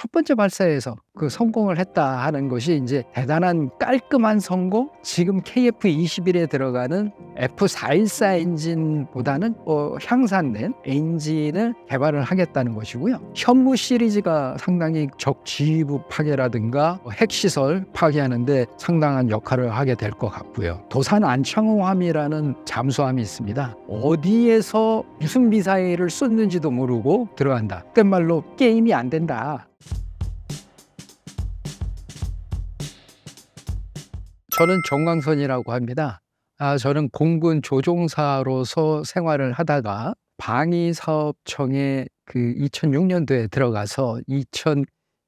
첫 번째 발사에서 그 성공을 했다 하는 것이 이제 대단한 깔끔한 성공. 지금 KF-21에 들어가는 F414 엔진보다는 향상된 엔진을 개발을 하겠다는 것이고요. 현무 시리즈가 상당히 적 지휘부 파괴라든가 핵시설 파괴하는데 상당한 역할을 하게 될 것 같고요. 도산 안창호함이라는 잠수함이 있습니다. 어디에서 무슨 미사일을 쏘는지도 모르고 들어간다. 그때 말로 게임이 안 된다. 저는 정광선이라고 합니다. 저는 공군 조종사로서 생활을 하다가 방위사업청에 그 2006년도에 들어가서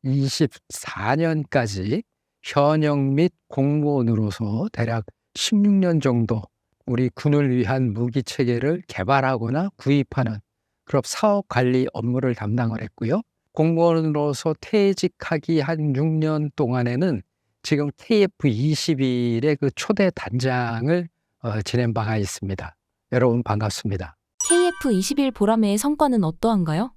2024년까지 현역 및 공무원으로서 대략 16년 정도 우리 군을 위한 무기 체계를 개발하거나 구입하는 그런 사업 관리 업무를 담당을 했고요. 공무원으로서 퇴직하기 한 6년 동안에는 지금 KF-21의 그 초대 단장을 지낸 바가 있습니다. 여러분 반갑습니다. KF-21 보람의 성과는 어떠한가요?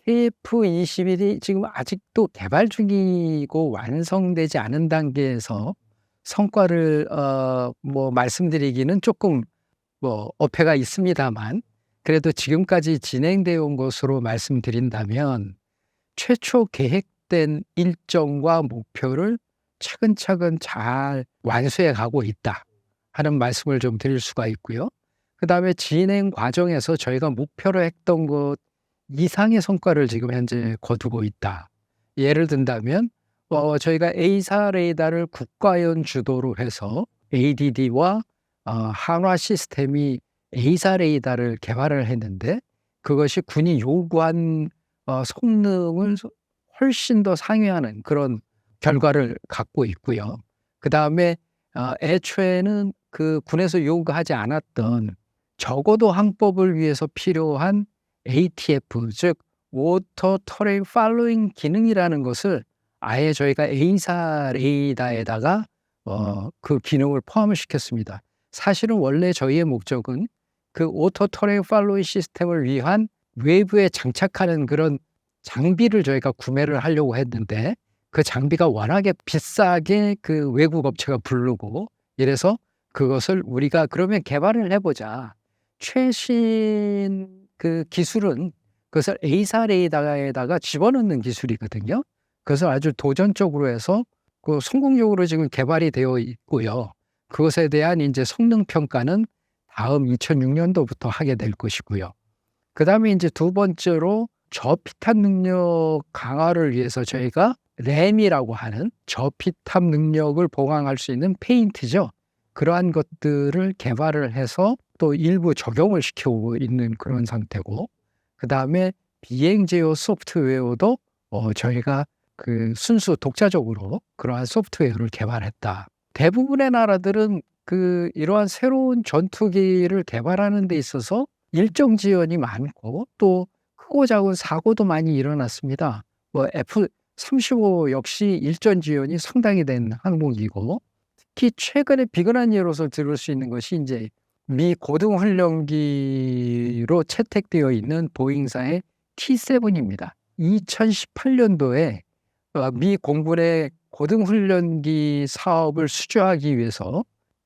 KF-21이 지금 아직도 개발 중이고 완성되지 않은 단계에서 성과를 말씀드리기는 조금 어폐가 있습니다만, 그래도 지금까지 진행되어 온 것으로 말씀드린다면 최초 계획된 일정과 목표를 차근차근 잘 완수해 가고 있다 하는 말씀을 좀 드릴 수가 있고요. 그 다음에 진행 과정에서 저희가 목표로 했던 것 이상의 성과를 지금 현재 거두고 있다. 예를 든다면 저희가 A사 레이더를 국가연 주도로 해서 ADD와 한화 시스템이 A사 레이더를 개발을 했는데 그것이 군이 요구한 성능을 훨씬 더 상회하는 그런 결과를 갖고 있고요. 그 다음에 애초에는 그 군에서 요구하지 않았던 적어도 항법을 위해서 필요한 ATF, 즉 Water Terrain Following 기능이라는 것을 아예 저희가 A사 레이더에다가 그 기능을 포함을 시켰습니다. 사실은 원래 저희의 목적은 그 Water Terrain Following 시스템을 위한 외부에 장착하는 그런 장비를 저희가 구매를 하려고 했는데 그 장비가 워낙에 비싸게 그 외국 업체가 부르고 이래서 그것을 우리가 그러면 개발을 해보자. 최신 그 기술은 그것을 A사 레이더에다가 집어넣는 기술이거든요. 그래서 아주 도전적으로 해서 그 성공적으로 지금 개발이 되어 있고요. 그것에 대한 이제 성능 평가는 다음 2006년도부터 하게 될 것이고요. 그 다음에 이제 두 번째로 저피탑 능력 강화를 위해서 저희가 램이라고 하는 저피탑 능력을 보강할 수 있는 페인트죠. 그러한 것들을 개발을 해서 또 일부 적용을 시키고 있는 그런 상태고, 그 다음에 비행 제어 소프트웨어도 저희가 그 순수 독자적으로 그러한 소프트웨어를 개발했다. 대부분의 나라들은 그 이러한 새로운 전투기를 개발하는 데 있어서 일정 지연이 많고 또 크고 작은 사고도 많이 일어났습니다. F-35 역시 일정 지연이 상당히 된 항공기고, 특히 최근에 비근한 예로서 들을 수 있는 것이 이제 미 고등훈련기로 채택되어 있는 보잉사의 T7입니다. 2018년도에 미 공군의 고등훈련기 사업을 수주하기 위해서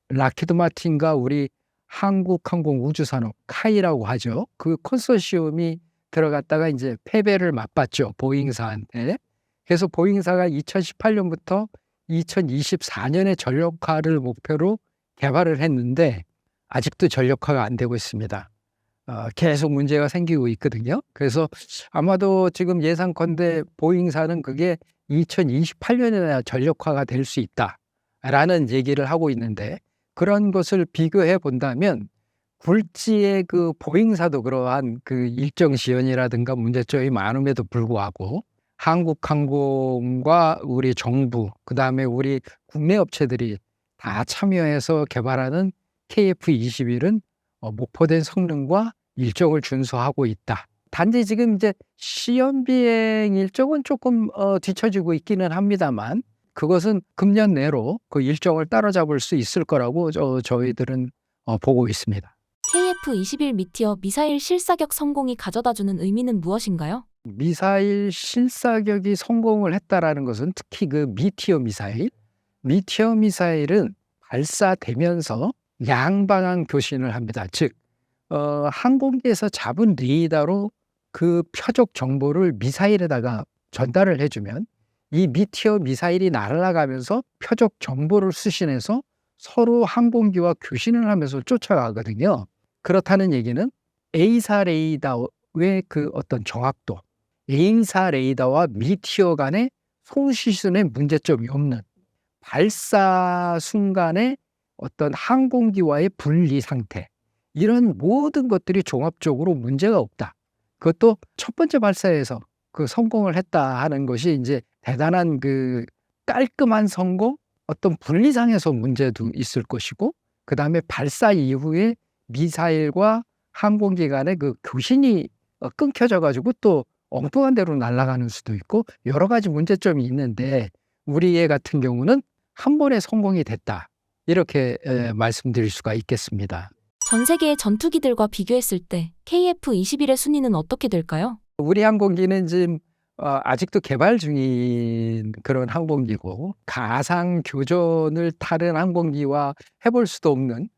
락히드 마틴과 우리 한국항공우주산업 카이라고 하죠. 그 컨소시엄이 들어갔다가 이제 패배를 맛봤죠. 보잉사한테. 그래서 보잉사가 2018년부터 2024년에 전력화를 목표로 개발을 했는데 아직도 전력화가 안 되고 있습니다. 계속 문제가 생기고 있거든요. 그래서 아마도 지금 예상컨대 보잉사는 그게 2028년에나 전력화가 될 수 있다라는 얘기를 하고 있는데, 그런 것을 비교해 본다면 굴지의 그 보잉사도 그러한 그 일정 지연이라든가 문제점이 많음에도 불구하고 한국항공과 우리 정부, 그 다음에 우리 국내 업체들이 다 참여해서 개발하는 KF-21은 목표된 성능과 일정을 준수하고 있다. 단지 지금 이제 시험 비행 일정은 조금 뒤처지고 있기는 합니다만 그것은 금년 내로 그 일정을 따라잡을 수 있을 거라고 저희들은 보고 있습니다. KF-21 미티어 미사일 실사격 성공이 가져다주는 의미는 무엇인가요? 미사일 실사격이 성공을 했다라는 것은 특히 그 미티어 미사일은 발사되면서 양방향 교신을 합니다. 즉 항공기에서 잡은 레이더로 그 표적 정보를 미사일에다가 전달을 해주면 이 미티어 미사일이 날아가면서 표적 정보를 수신해서 서로 항공기와 교신을 하면서 쫓아가거든요. 그렇다는 얘기는 A사 레이더의 그 어떤 정확도, A사 레이더와 미티어 간의 송시순에 문제점이 없는 발사 순간의 어떤 항공기와의 분리 상태, 이런 모든 것들이 종합적으로 문제가 없다. 그것도 첫 번째 발사에서 그 성공을 했다 하는 것이 이제 대단한 그 깔끔한 성공, 어떤 분리상에서 문제도 있을 것이고, 그 다음에 발사 이후에 미사일과 항공기 간의 그 교신이 끊겨져 가지고 또 엉뚱한 데로 날아가는 수도 있고 여러 가지 문제점이 있는데, 우리 애 같은 경우는 한 번에 성공이 됐다, 이렇게 말씀드릴 수가 있겠습니다. 전 세계의 전투기들과 비교했을 때 KF-21의 순위는 어떻게 될까요? 우리 항공기는 지금 아직도 개발 중인 그런 항공기고, 가상 교전을 다른 항공기와 해볼 수도 없는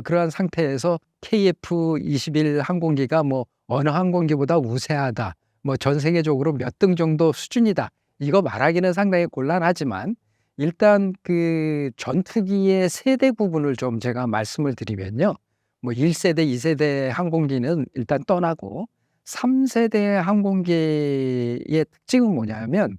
그러한 상태에서 KF-21 항공기가 뭐 어느 항공기보다 우세하다, 뭐 전 세계적으로 몇 등 정도 수준이다, 이거 말하기는 상당히 곤란하지만, 일단 그 전투기의 세대 구분을 좀 제가 말씀을 드리면요. 뭐 1세대, 2세대 항공기는 일단 떠나고 3세대 항공기의 특징은 뭐냐면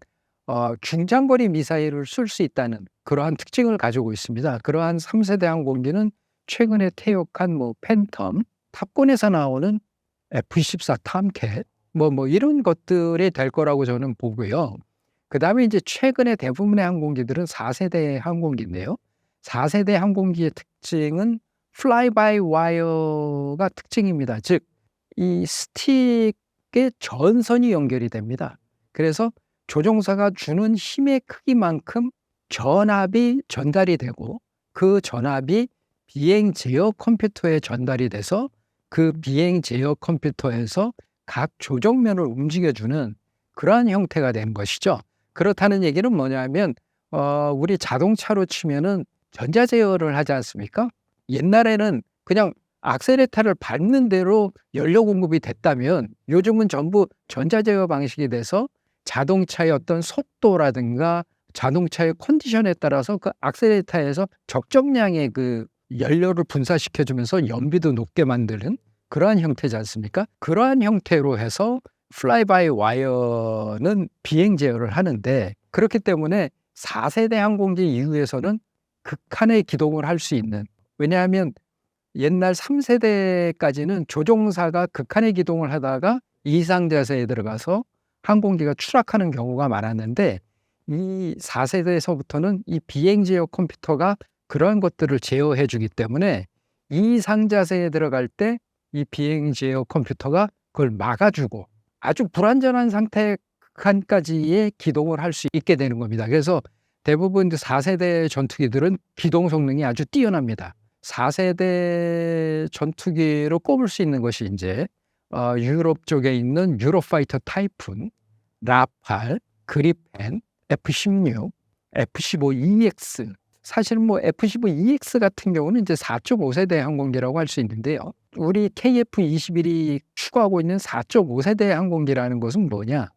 중장거리 미사일을 쏠 수 있다는 그러한 특징을 가지고 있습니다. 그러한 3세대 항공기는 최근에 퇴역한 뭐 팬텀, 탑건에서 나오는 F-14 탐캣, 뭐 이런 것들이 될 거라고 저는 보고요. 그다음에 이제 최근에 대부분의 항공기들은 4세대 항공기인데요. 4세대 항공기의 특징은 플라이 바이 와이어가 특징입니다. 즉 이 스틱에 전선이 연결이 됩니다. 그래서 조종사가 주는 힘의 크기만큼 전압이 전달이 되고, 그 전압이 비행 제어 컴퓨터에 전달이 돼서 그 비행 제어 컴퓨터에서 각 조종면을 움직여주는 그러한 형태가 된 것이죠. 그렇다는 얘기는 뭐냐면 우리 자동차로 치면은 전자제어를 하지 않습니까? 옛날에는 그냥 악셀레터를 밟는 대로 연료 공급이 됐다면, 요즘은 전부 전자제어 방식이 돼서 자동차의 어떤 속도라든가 자동차의 컨디션에 따라서 그 악셀레터에서 적정량의 그 연료를 분사시켜 주면서 연비도 높게 만드는 그러한 형태지 않습니까? 그러한 형태로 해서 플라이 바이 와이어는 비행 제어를 하는데, 그렇기 때문에 4세대 항공기 이후에서는 극한의 기동을 할 수 있는, 왜냐하면 옛날 3세대까지는 조종사가 극한의 기동을 하다가 이상 자세에 들어가서 항공기가 추락하는 경우가 많았는데, 이 4세대에서부터는 이 비행 제어 컴퓨터가 그런 것들을 제어해 주기 때문에 이상 자세에 들어갈 때 이 비행 제어 컴퓨터가 그걸 막아주고 아주 불안전한 상태 극한까지의 기동을 할 수 있게 되는 겁니다. 그래서 대부분 4세대 전투기들은 기동 성능이 아주 뛰어납니다. 4세대 전투기로 꼽을 수 있는 것이 이제 유럽 쪽에 있는 유로파이터 타이푼, 라팔, 그리펜, F-16, F-15EX. 사실 뭐 F-15EX 같은 경우는 이제 4.5세대 항공기라고 할 수 있는데요. 우리 KF-21이 추구하고 있는 4.5세대 항공기라는 것은 뭐냐?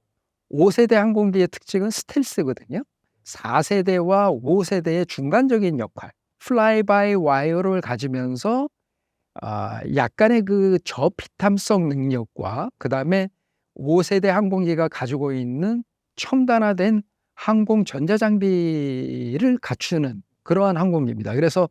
5세대 항공기의 특징은 스텔스거든요. 4세대와 5세대의 중간적인 역할, 플라이 바이 와이어를 가지면서 약간의 그 저피탐성 능력과 그다음에 5세대 항공기가 가지고 있는 첨단화된 항공 전자장비를 갖추는 그러한 항공기입니다. 그래서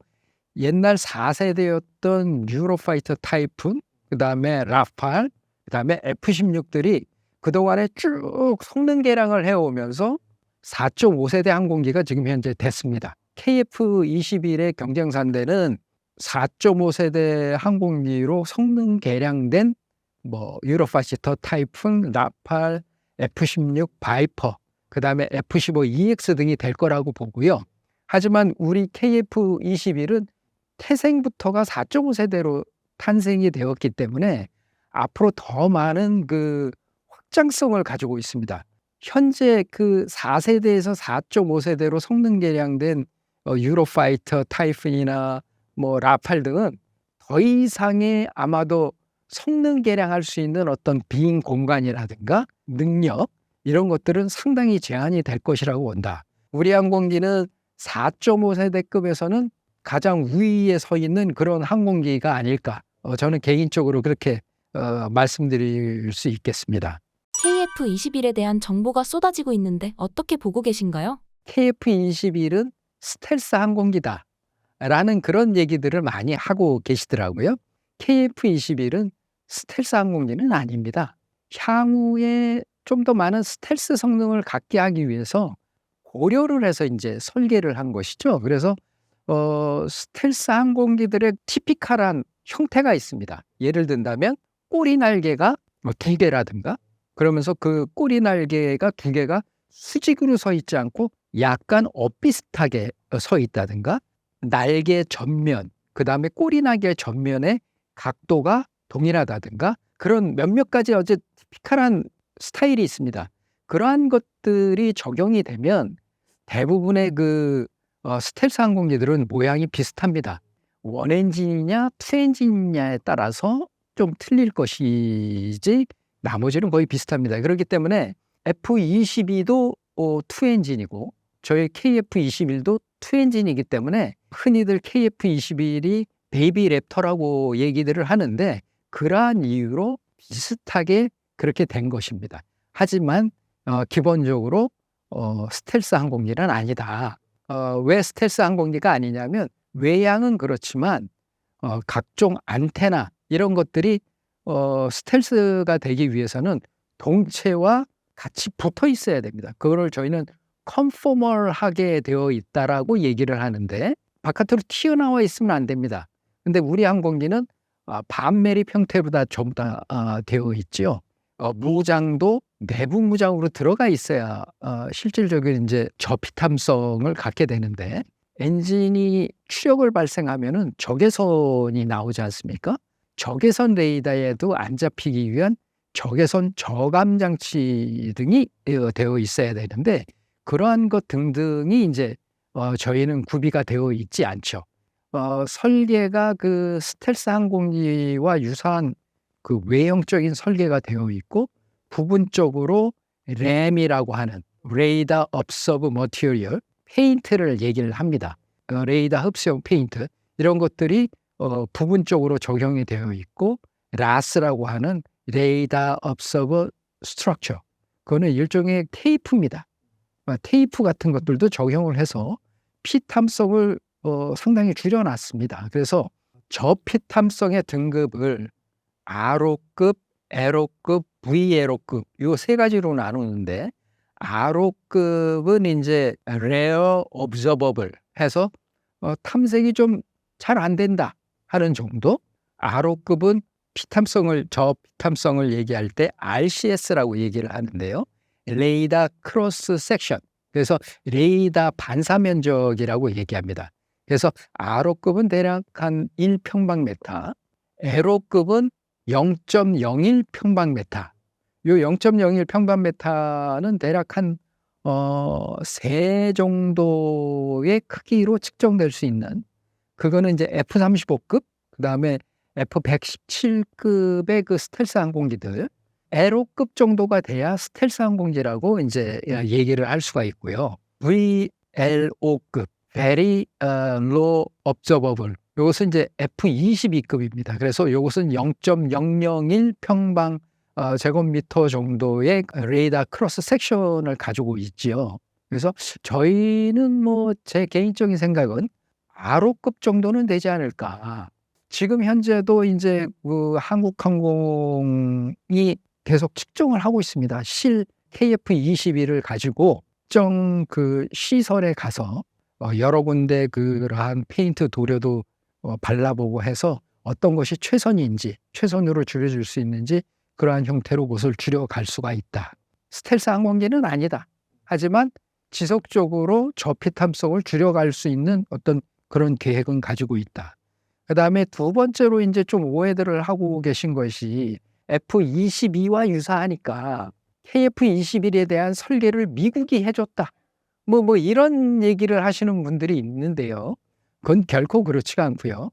옛날 4세대였던 유로파이터 타이푼, 그다음에 라팔, 그다음에 F-16들이 그동안에 쭉 성능 개량을 해오면서 4.5세대 항공기가 지금 현재 됐습니다. KF-21의 경쟁상대는 4.5세대 항공기로 성능 개량된 뭐 유로파이터 타이푼, 라팔, F-16 바이퍼, 그다음에 F-15EX 등이 될 거라고 보고요. 하지만 우리 KF-21은 태생부터가 4.5세대로 탄생이 되었기 때문에 앞으로 더 많은 그 확장성을 가지고 있습니다. 현재 그 4세대에서 4.5세대로 성능 개량된 유로파이터, 타이푼이나 뭐 라팔 등은 더 이상의 아마도 성능 개량할 수 있는 어떤 빈 공간이라든가 능력 이런 것들은 상당히 제한이 될 것이라고 본다. 우리 항공기는 4.5세대급에서는 가장 우위에 서 있는 그런 항공기가 아닐까. 저는 개인적으로 그렇게 말씀드릴 수 있겠습니다. KF-21에 대한 정보가 쏟아지고 있는데 어떻게 보고 계신가요? KF-21은 스텔스 항공기다 라는 그런 얘기들을 많이 하고 계시더라고요. KF-21은 스텔스 항공기는 아닙니다. 향후에 좀 더 많은 스텔스 성능을 갖게 하기 위해서 고려를 해서 이제 설계를 한 것이죠. 그래서 스텔스 항공기들의 티피컬한 형태가 있습니다. 예를 든다면 꼬리 날개가 2개라든가 그러면서 그 꼬리 날개가 2개가 수직으로 서 있지 않고 약간 엇비슷하게 서 있다든가 날개 전면, 그다음에 꼬리 날개 전면의 각도가 동일하다든가 그런 몇몇 가지 어제 티피컬한 스타일이 있습니다. 그러한 것들이 적용이 되면 대부분의 스텔스 항공기들은 모양이 비슷합니다. 원엔진이냐 투엔진이냐에 따라서 좀 틀릴 것이지 나머지는 거의 비슷합니다. 그렇기 때문에 F-22도 투엔진이고 저희 KF-21도 투엔진이기 때문에 흔히들 KF-21이 베이비 랩터라고 얘기들을 하는데 그러한 이유로 비슷하게 그렇게 된 것입니다. 하지만 기본적으로 스텔스 항공기는 아니다. 왜 스텔스 항공기가 아니냐면 외양은 그렇지만 각종 안테나 이런 것들이 스텔스가 되기 위해서는 동체와 같이 붙어 있어야 됩니다. 그거를 저희는 컨포멀하게 되어 있다라고 얘기를 하는데 바깥으로 튀어나와 있으면 안 됩니다. 근데 우리 항공기는 반매립 형태로 다 전부 다 되어 있죠. 무장도 내부 무장으로 들어가 있어야 실질적인 이제 저피탐성을 갖게 되는데 엔진이 추력을 발생하면은 적외선이 나오지 않습니까? 적외선 레이더에도 안 잡히기 위한 적외선 저감 장치 등이 되어 있어야 되는데 그러한 것 등등이 이제 저희는 구비가 되어 있지 않죠. 설계가 그 스텔스 항공기와 유사한 그 외형적인 설계가 되어 있고 부분적으로 램이라고 하는 레이더 업서브 머티리얼 페인트를 얘기를 합니다. 레이더 흡수용 페인트 이런 것들이 부분적으로 적용이 되어 있고 라스라고 하는 레이더 업서브 스트럭처 그거는 일종의 테이프입니다. 테이프 같은 것들도 적용을 해서 피탐성을 상당히 줄여놨습니다. 그래서 저피탐성의 등급을 R호급, L호급, VL호급 요 세 가지로 나누는데 R호급은 이제 Rare Observable 해서 탐색이 좀 잘 안 된다 하는 정도. R호급은 저피탐성을 얘기할 때 RCS라고 얘기를 하는데요. 레이더 크로스 섹션. 그래서 레이더 반사 면적이라고 얘기합니다. 그래서 R호급은 대략 한 1평방미터, L호급은 0.01평방미터. 요 0.01평방미터는 대략 한 3 정도의 크기로 측정될 수 있는 그거는 이제 F-35급, 그다음에 F-117급의 그 스텔스 항공기들, L호급 정도가 돼야 스텔스 항공기라고 이제 얘기를 할 수가 있고요. VLO급, Very Low Observable. 이것은 이제 F-22급입니다. 그래서 이것은 0.001 평방 제곱미터 정도의 레이더 크로스 섹션을 가지고 있지요. 그래서 저희는 뭐 제 개인적인 생각은 R호급 정도는 되지 않을까. 지금 현재도 이제 그 한국항공이 계속 측정을 하고 있습니다. 실 KF-21을 가지고 특정 그 시설에 가서 여러 군데 그러한 페인트 도료도 발라보고 해서 어떤 것이 최선으로 줄여줄 수 있는지 그러한 형태로 그것을 줄여갈 수가 있다. 스텔스 항공기는 아니다. 하지만 지속적으로 저피탐성을 줄여갈 수 있는 어떤 그런 계획은 가지고 있다. 그 다음에 두 번째로 이제 좀 오해들을 하고 계신 것이 F-22와 유사하니까 KF-21에 대한 설계를 미국이 해줬다. 뭐 이런 얘기를 하시는 분들이 있는데요. 그건 결코 그렇지가 않고요.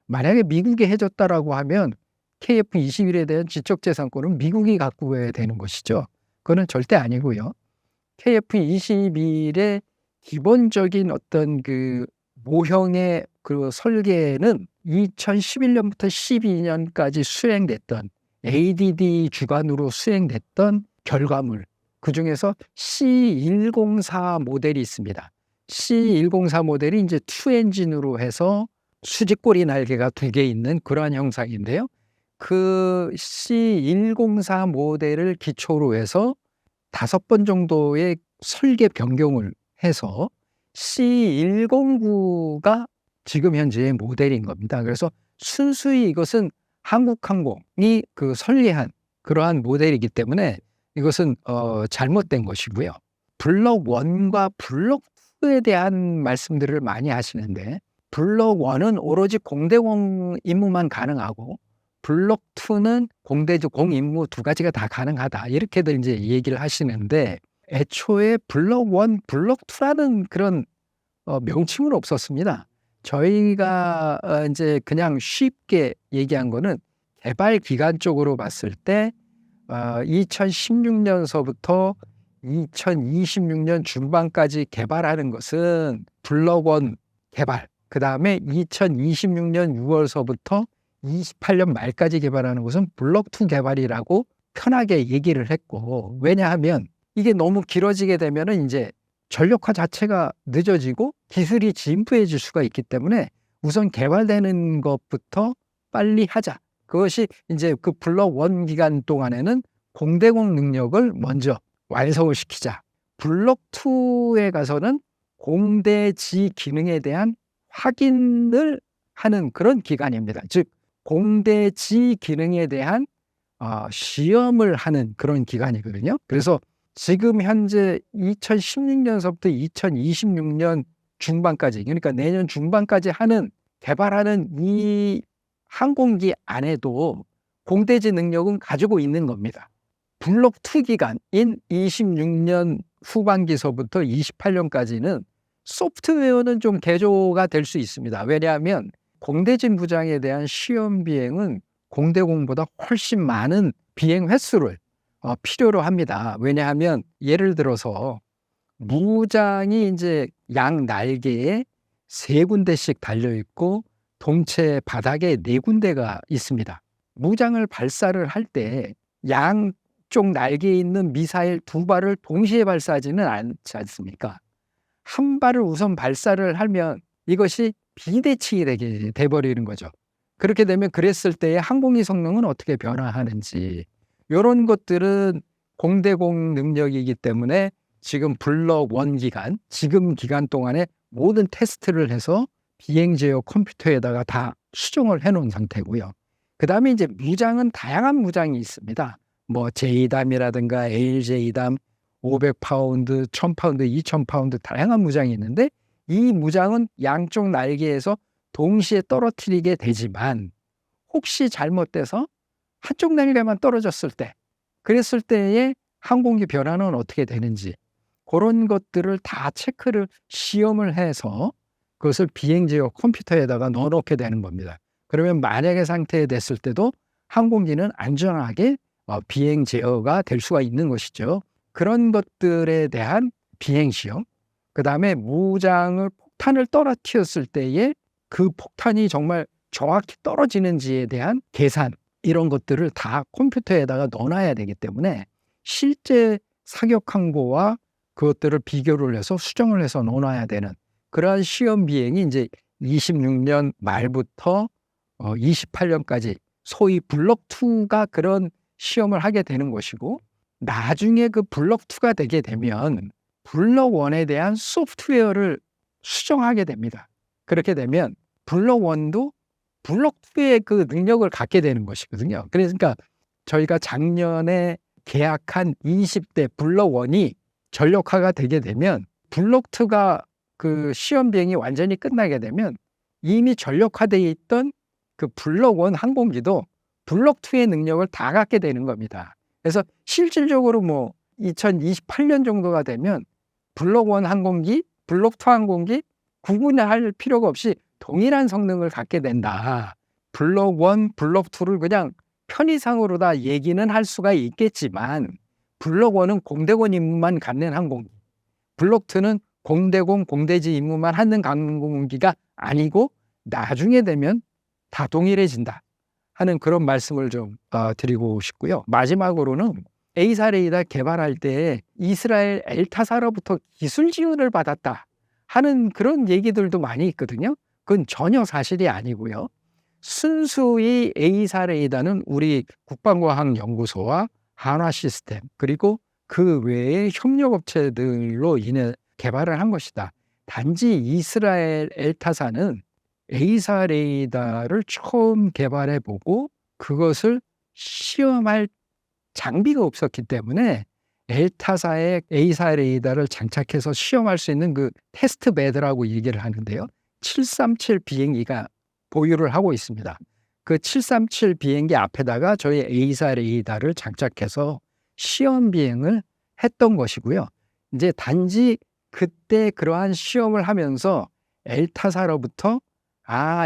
만약에 미국이 해줬다라고 하면 KF-21에 대한 지적재산권은 미국이 갖고 가야 되는 것이죠. 그거는 절대 아니고요. KF-21의 기본적인 어떤 그 모형의 그 설계는 2011년부터 12년까지 수행됐던 ADD 주관으로 수행됐던 결과물, 그중에서 C104 모델이 있습니다. C104 모델이 이제 투 엔진으로 해서 수직꼬리 날개가 2개 있는 그러한 형상인데요. 그 C104 모델을 기초로 해서 5번 정도의 설계 변경을 해서 C109가 지금 현재의 모델인 겁니다. 그래서 순수히 이것은 한국항공이 그 설계한 그러한 모델이기 때문에 이것은 잘못된 것이고요. 블록 1과 블록 2에 대한 말씀들을 많이 하시는데, 블록 1은 오로지 공대공 임무만 가능하고 블록 2는 공대지 공임무 2가지가 다 가능하다, 이렇게들 이제 얘기를 하시는데, 애초에 블록 1, 블록 2라는 그런 명칭은 없었습니다. 저희가 이제 그냥 쉽게 얘기한 거는 개발 기간 쪽으로 봤을 때 2016년서부터 2026년 중반까지 개발하는 것은 블록 1 개발, 그 다음에 2026년 6월서부터 28년 말까지 개발하는 것은 블록 2 개발이라고 편하게 얘기를 했고, 왜냐하면 이게 너무 길어지게 되면은 이제 전력화 자체가 늦어지고 기술이 진부해질 수가 있기 때문에 우선 개발되는 것부터 빨리 하자. 그것이 이제 그 블록 1 기간 동안에는 공대공 능력을 먼저 완성을 시키자. 블록 2에 가서는 공대지 기능에 대한 확인을 하는 그런 기간입니다. 즉 공대지 기능에 대한 시험을 하는 그런 기간이거든요. 그래서 지금 현재 2016년서부터 2026년 중반까지, 그러니까 내년 중반까지 개발하는 이 항공기 안에도 공대지 능력은 가지고 있는 겁니다. 블록 2 기간인 26년 후반기서부터 28년까지는 소프트웨어는 좀 개조가 될 수 있습니다. 왜냐하면 공대지 무장에 대한 시험 비행은 공대공보다 훨씬 많은 비행 횟수를 필요로 합니다. 왜냐하면 예를 들어서 무장이 이제 양 날개에 3군데씩 달려 있고 동체 바닥에 4군데가 있습니다. 무장을 발사를 할 때 양쪽 날개에 있는 미사일 2발을 동시에 발사하지는 않지 않습니까? 한 발을 우선 발사를 하면 이것이 비대칭이 되게 돼버리는 거죠. 그렇게 되면 그랬을 때의 항공기 성능은 어떻게 변화하는지, 이런 것들은 공대공 능력이기 때문에 지금 블록 1 기간, 지금 기간 동안에 모든 테스트를 해서 비행 제어 컴퓨터에다가 다 수정을 해놓은 상태고요. 그 다음에 이제 무장은 다양한 무장이 있습니다. 뭐 JDAM이라든가 ALJDAM, 500파운드, 1000파운드, 2000파운드 다양한 무장이 있는데, 이 무장은 양쪽 날개에서 동시에 떨어뜨리게 되지만 혹시 잘못돼서 한쪽 날개만 떨어졌을 때, 그랬을 때의 항공기 변화는 어떻게 되는지, 그런 것들을 다 체크를 시험을 해서 그것을 비행 제어 컴퓨터에다가 넣어놓게 되는 겁니다. 그러면 만약의 상태에 됐을 때도 항공기는 안전하게 비행 제어가 될 수가 있는 것이죠. 그런 것들에 대한 비행 시험, 그 다음에 무장을 폭탄을 떨어뜨렸을 때에 그 폭탄이 정말 정확히 떨어지는지에 대한 계산, 이런 것들을 다 컴퓨터에다가 넣어놔야 되기 때문에 실제 사격 항고와 그것들을 비교를 해서 수정을 해서 넣어놔야 되는 그러한 시험 비행이 이제 26년 말부터 28년까지 소위 블록 2가 그런 시험을 하게 되는 것이고, 나중에 그 블록 2가 되게 되면 블록 1에 대한 소프트웨어를 수정하게 됩니다. 그렇게 되면 블록 1도 블록 2의 그 능력을 갖게 되는 것이거든요. 그러니까 저희가 작년에 계약한 20대 블록 1이 전력화가 되게 되면 블록 2가 그 시험 비행이 완전히 끝나게 되면 이미 전력화되어 있던 그 블록 1 항공기도 블록 2의 능력을 다 갖게 되는 겁니다. 그래서 실질적으로 뭐 2028년 정도가 되면 블록 1 항공기, 블록 2 항공기 구분할 필요가 없이 동일한 성능을 갖게 된다. 블록 1, 블록 2를 그냥 편의상으로 다 얘기는 할 수가 있겠지만 블록 1은 공대공 임무만 갖는 항공기, 블록 2는 공대공, 공대지 임무만 하는 항공기가 아니고 나중에 되면 다 동일해진다 하는 그런 말씀을 좀 드리고 싶고요. 마지막으로는 A사 레이더 개발할 때 이스라엘 엘타사로부터 기술 지원을 받았다 하는 그런 얘기들도 많이 있거든요. 그건 전혀 사실이 아니고요. 순수히 A사 레이더는 우리 국방과학연구소와 한화시스템 그리고 그 외의 협력업체들로 인해 개발을 한 것이다. 단지 이스라엘 엘타사는 A사 레이더를 처음 개발해보고 그것을 시험할 장비가 없었기 때문에 엘타사의 A사 레이더를 장착해서 시험할 수 있는 그 테스트 베드라고 얘기를 하는데요. 737 비행기가 보유를 하고 있습니다. 그 737 비행기 앞에다가 저희 A사 레이더를 장착해서 시험 비행을 했던 것이고요. 이제 단지 그때 그러한 시험을 하면서 엘타사로부터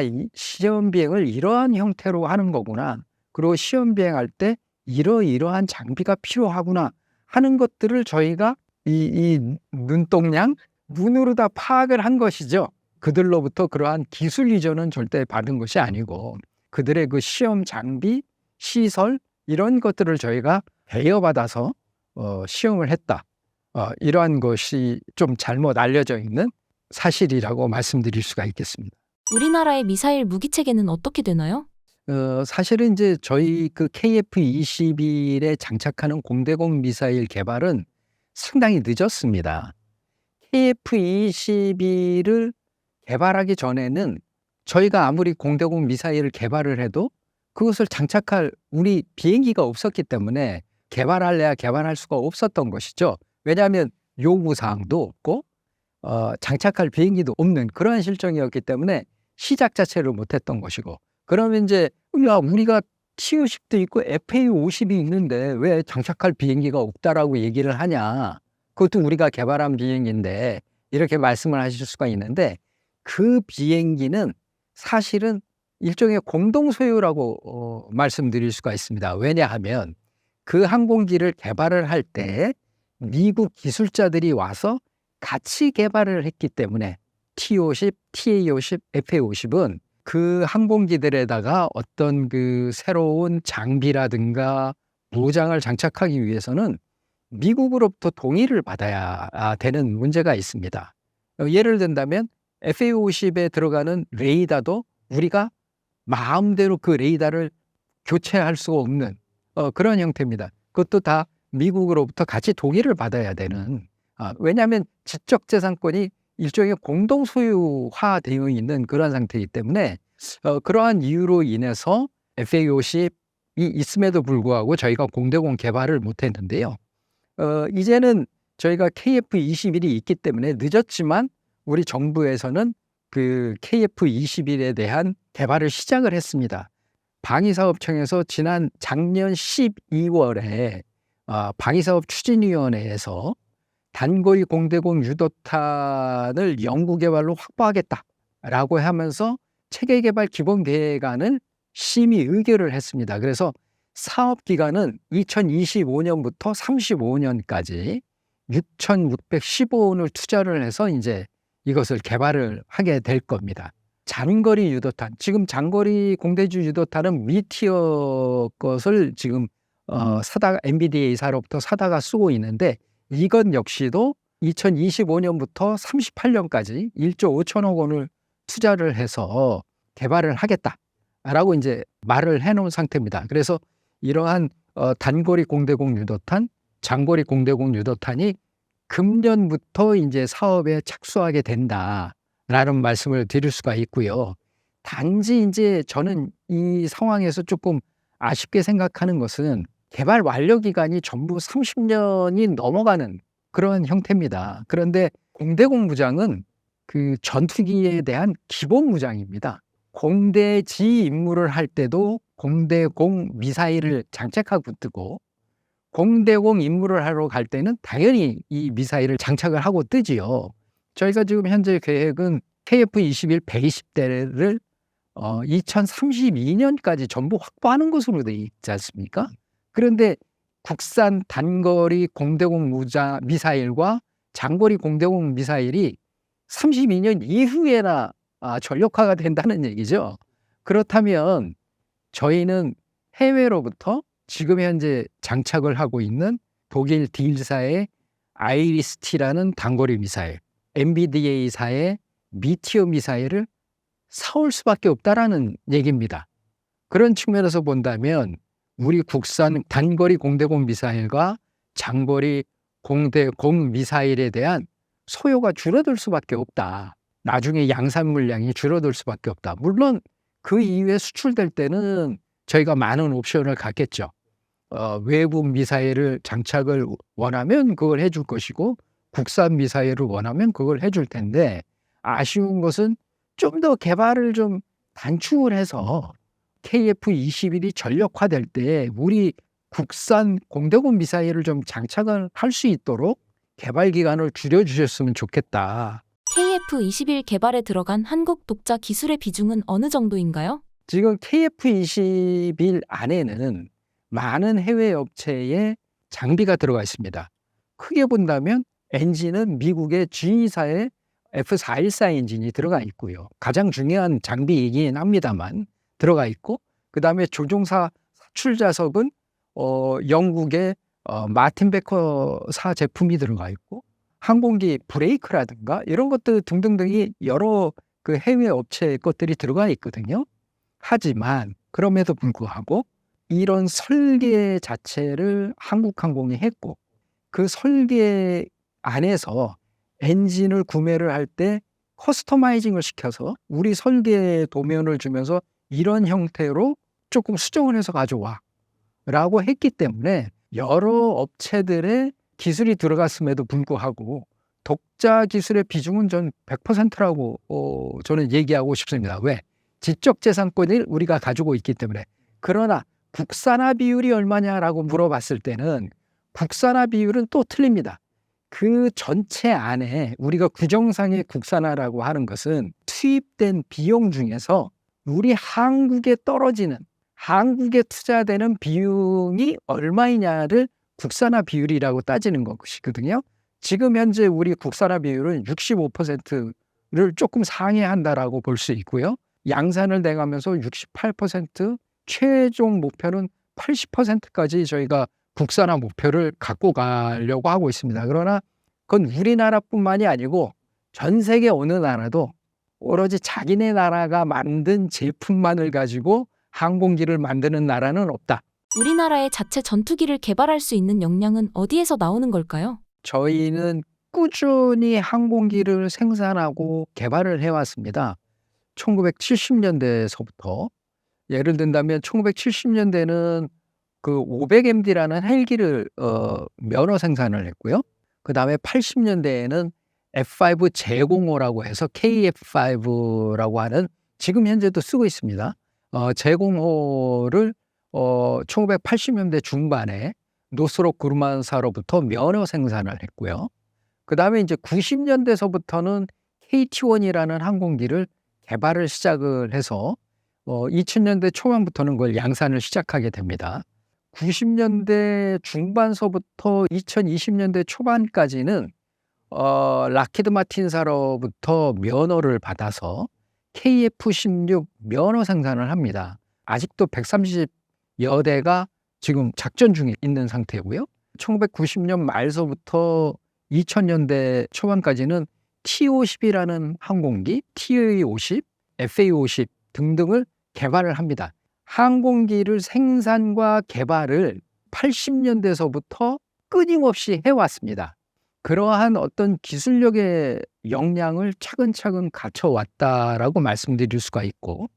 이 시험 비행을 이러한 형태로 하는 거구나. 그리고 시험 비행할 때 이러이러한 장비가 필요하구나 하는 것들을 저희가 이 눈동양 눈으로 다 파악을 한 것이죠. 그들로부터 그러한 기술 이전은 절대 받은 것이 아니고 그들의 그 시험 장비, 시설 이런 것들을 저희가 대여받아서 시험을 했다. 이러한 것이 좀 잘못 알려져 있는 사실이라고 말씀드릴 수가 있겠습니다. 우리나라의 미사일 무기 체계는 어떻게 되나요? 사실은 이제 저희 그 KF-21에 장착하는 공대공 미사일 개발은 상당히 늦었습니다. KF-21을 개발하기 전에는 저희가 아무리 공대공 미사일을 개발을 해도 그것을 장착할 우리 비행기가 없었기 때문에 개발할래야 개발할 수가 없었던 것이죠. 왜냐하면 요구사항도 없고 장착할 비행기도 없는 그러한 실정이었기 때문에 시작 자체를 못했던 것이고 그러면 이제 우리가 T-50도 있고 FA-50이 있는데 왜 장착할 비행기가 없다라고 얘기를 하냐. 그것도 우리가 개발한 비행기인데 이렇게 말씀을 하실 수가 있는데 그 비행기는 사실은 일종의 공동 소유라고 말씀드릴 수가 있습니다. 왜냐하면 그 항공기를 개발을 할 때 미국 기술자들이 와서 같이 개발을 했기 때문에 T-50, TA-50, FA-50은 그 항공기들에다가 어떤 그 새로운 장비라든가 무장을 장착하기 위해서는 미국으로부터 동의를 받아야 되는 문제가 있습니다. 예를 든다면 FA-50에 들어가는 레이더도 우리가 마음대로 그 레이더를 교체할 수 없는 그런 형태입니다. 그것도 다 미국으로부터 같이 동의를 받아야 되는 왜냐하면 지적재산권이 일종의 공동 소유화되어 있는 그런 상태이기 때문에 그러한 이유로 인해서 FA-50이 있음에도 불구하고 저희가 공대공 개발을 못했는데요. 이제는 저희가 KF-21이 있기 때문에 늦었지만 우리 정부에서는 그 KF-21에 대한 개발을 시작을 했습니다. 방위사업청에서 작년 12월에 방위사업추진위원회에서 단거리 공대공 유도탄을 연구개발로 확보하겠다라고 하면서 체계개발 기본계획안을 심의 의결을 했습니다. 그래서 사업기간은 2025년부터 35년까지 6,615원을 투자를 해서 이제 이것을 개발을 하게 될 겁니다. 장거리 유도탄, 지금 장거리 공대주 유도탄은 미티어 것을 지금 NBDA사로부터 사다가 쓰고 있는데 이것 역시도 2025년부터 38년까지 1조 5천억 원을 투자를 해서 개발을 하겠다라고 이제 말을 해놓은 상태입니다. 그래서 이러한 단거리 공대공 유도탄, 장거리 공대공 유도탄이 금년부터 이제 사업에 착수하게 된다라는 말씀을 드릴 수가 있고요. 단지 이제 저는 이 상황에서 조금 아쉽게 생각하는 것은 개발 완료 기간이 전부 30년이 넘어가는 그런 형태입니다. 그런데 공대공 무장은 그 전투기에 대한 기본 무장입니다. 공대지 임무를 할 때도 공대공 미사일을 장착하고 뜨고 공대공 임무를 하러 갈 때는 당연히 이 미사일을 장착을 하고 뜨지요. 저희가 지금 현재 계획은 KF-21 120대를 2032년까지 전부 확보하는 것으로 돼 있지 않습니까? 그런데 국산 단거리 공대공 미사일과 장거리 공대공 미사일이 32년 이후에나 전력화가 된다는 얘기죠. 그렇다면 저희는 해외로부터 지금 현재 장착을 하고 있는 독일 딜사의 아이리스-T라는 단거리 미사일, MBDA사의 미티어 미사일을 사올 수밖에 없다라는 얘기입니다. 그런 측면에서 본다면 우리 국산 단거리 공대공 미사일과 장거리 공대공 미사일에 대한 소요가 줄어들 수밖에 없다. 나중에 양산 물량이 줄어들 수밖에 없다. 물론 그 이후에 수출될 때는 저희가 많은 옵션을 갖겠죠. 외부 미사일을 장착을 원하면 그걸 해줄 것이고 국산 미사일을 원하면 그걸 해줄 텐데, 아쉬운 것은 좀 더 개발을 좀 단축을 해서 KF-21이 전력화될 때 우리 국산 공대공 미사일을 좀 장착을 할 수 있도록 개발 기간을 줄여주셨으면 좋겠다. KF-21 개발에 들어간 한국 독자 기술의 비중은 어느 정도인가요? 지금 KF-21 안에는 많은 해외 업체의 장비가 들어가 있습니다. 크게 본다면 엔진은 미국의 GE사의 F414 엔진이 들어가 있고요. 가장 중요한 장비이긴 합니다만 들어가 있고, 그 다음에 조종사 사출 좌석은 영국의 마틴 베커사 제품이 들어가 있고, 항공기 브레이크라든가 이런 것들 등등등이 여러 그 해외 업체 것들이 들어가 있거든요. 하지만 그럼에도 불구하고 이런 설계 자체를 한국항공이 했고, 그 설계 안에서 엔진을 구매를 할 때 커스터마이징을 시켜서 우리 설계 도면을 주면서 이런 형태로 조금 수정을 해서 가져와 라고 했기 때문에 여러 업체들의 기술이 들어갔음에도 불구하고 독자 기술의 비중은 전 100%라고 저는 얘기하고 싶습니다. 왜? 지적재산권을 우리가 가지고 있기 때문에. 그러나 국산화 비율이 얼마냐라고 물어봤을 때는 국산화 비율은 또 틀립니다. 그 전체 안에 우리가 규정상의 국산화라고 하는 것은 투입된 비용 중에서 우리 한국에 떨어지는, 한국에 투자되는 비용이 얼마이냐를 국산화 비율이라고 따지는 것이거든요. 지금 현재 우리 국산화 비율은 65%를 조금 상회한다라고 볼 수 있고요. 양산을 돼가면서 68%, 최종 목표는 80%까지 저희가 국산화 목표를 갖고 가려고 하고 있습니다. 그러나 그건 우리나라뿐만이 아니고 전 세계 어느 나라도 오로지 자기네 나라가 만든 제품만을 가지고 항공기를 만드는 나라는 없다. 우리나라의 자체 전투기를 개발할 수 있는 역량은 어디에서 나오는 걸까요? 저희는 꾸준히 항공기를 생산하고 개발을 해왔습니다. 1970년대에서부터. 예를 든다면 1970년대는 그 500MD라는 헬기를 면허 생산을 했고요. 그 다음에 80년대에는 F5 제공호라고 해서 KF5라고 하는, 지금 현재도 쓰고 있습니다. 제공호를 1980년대 중반에 노스롭 그루만사로부터 면허 생산을 했고요. 그 다음에 이제 90년대서부터는 KT-1이라는 항공기를 개발을 시작을 해서 2000년대 초반부터는 그걸 양산을 시작하게 됩니다. 90년대 중반서부터 2020년대 초반까지는 락히드 마틴사로부터 면허를 받아서 KF-16 면허 생산을 합니다. 아직도 130여 대가 지금 작전 중에 있는 상태고요. 1990년 말서부터 2000년대 초반까지는 T-50이라는 항공기, TA-50, FA-50 등등을 개발을 합니다. 항공기를 생산과 개발을 80년대서부터 끊임없이 해왔습니다. 그러한 어떤 기술력의 역량을 차근차근 갖춰왔다라고 말씀드릴 수가 있고,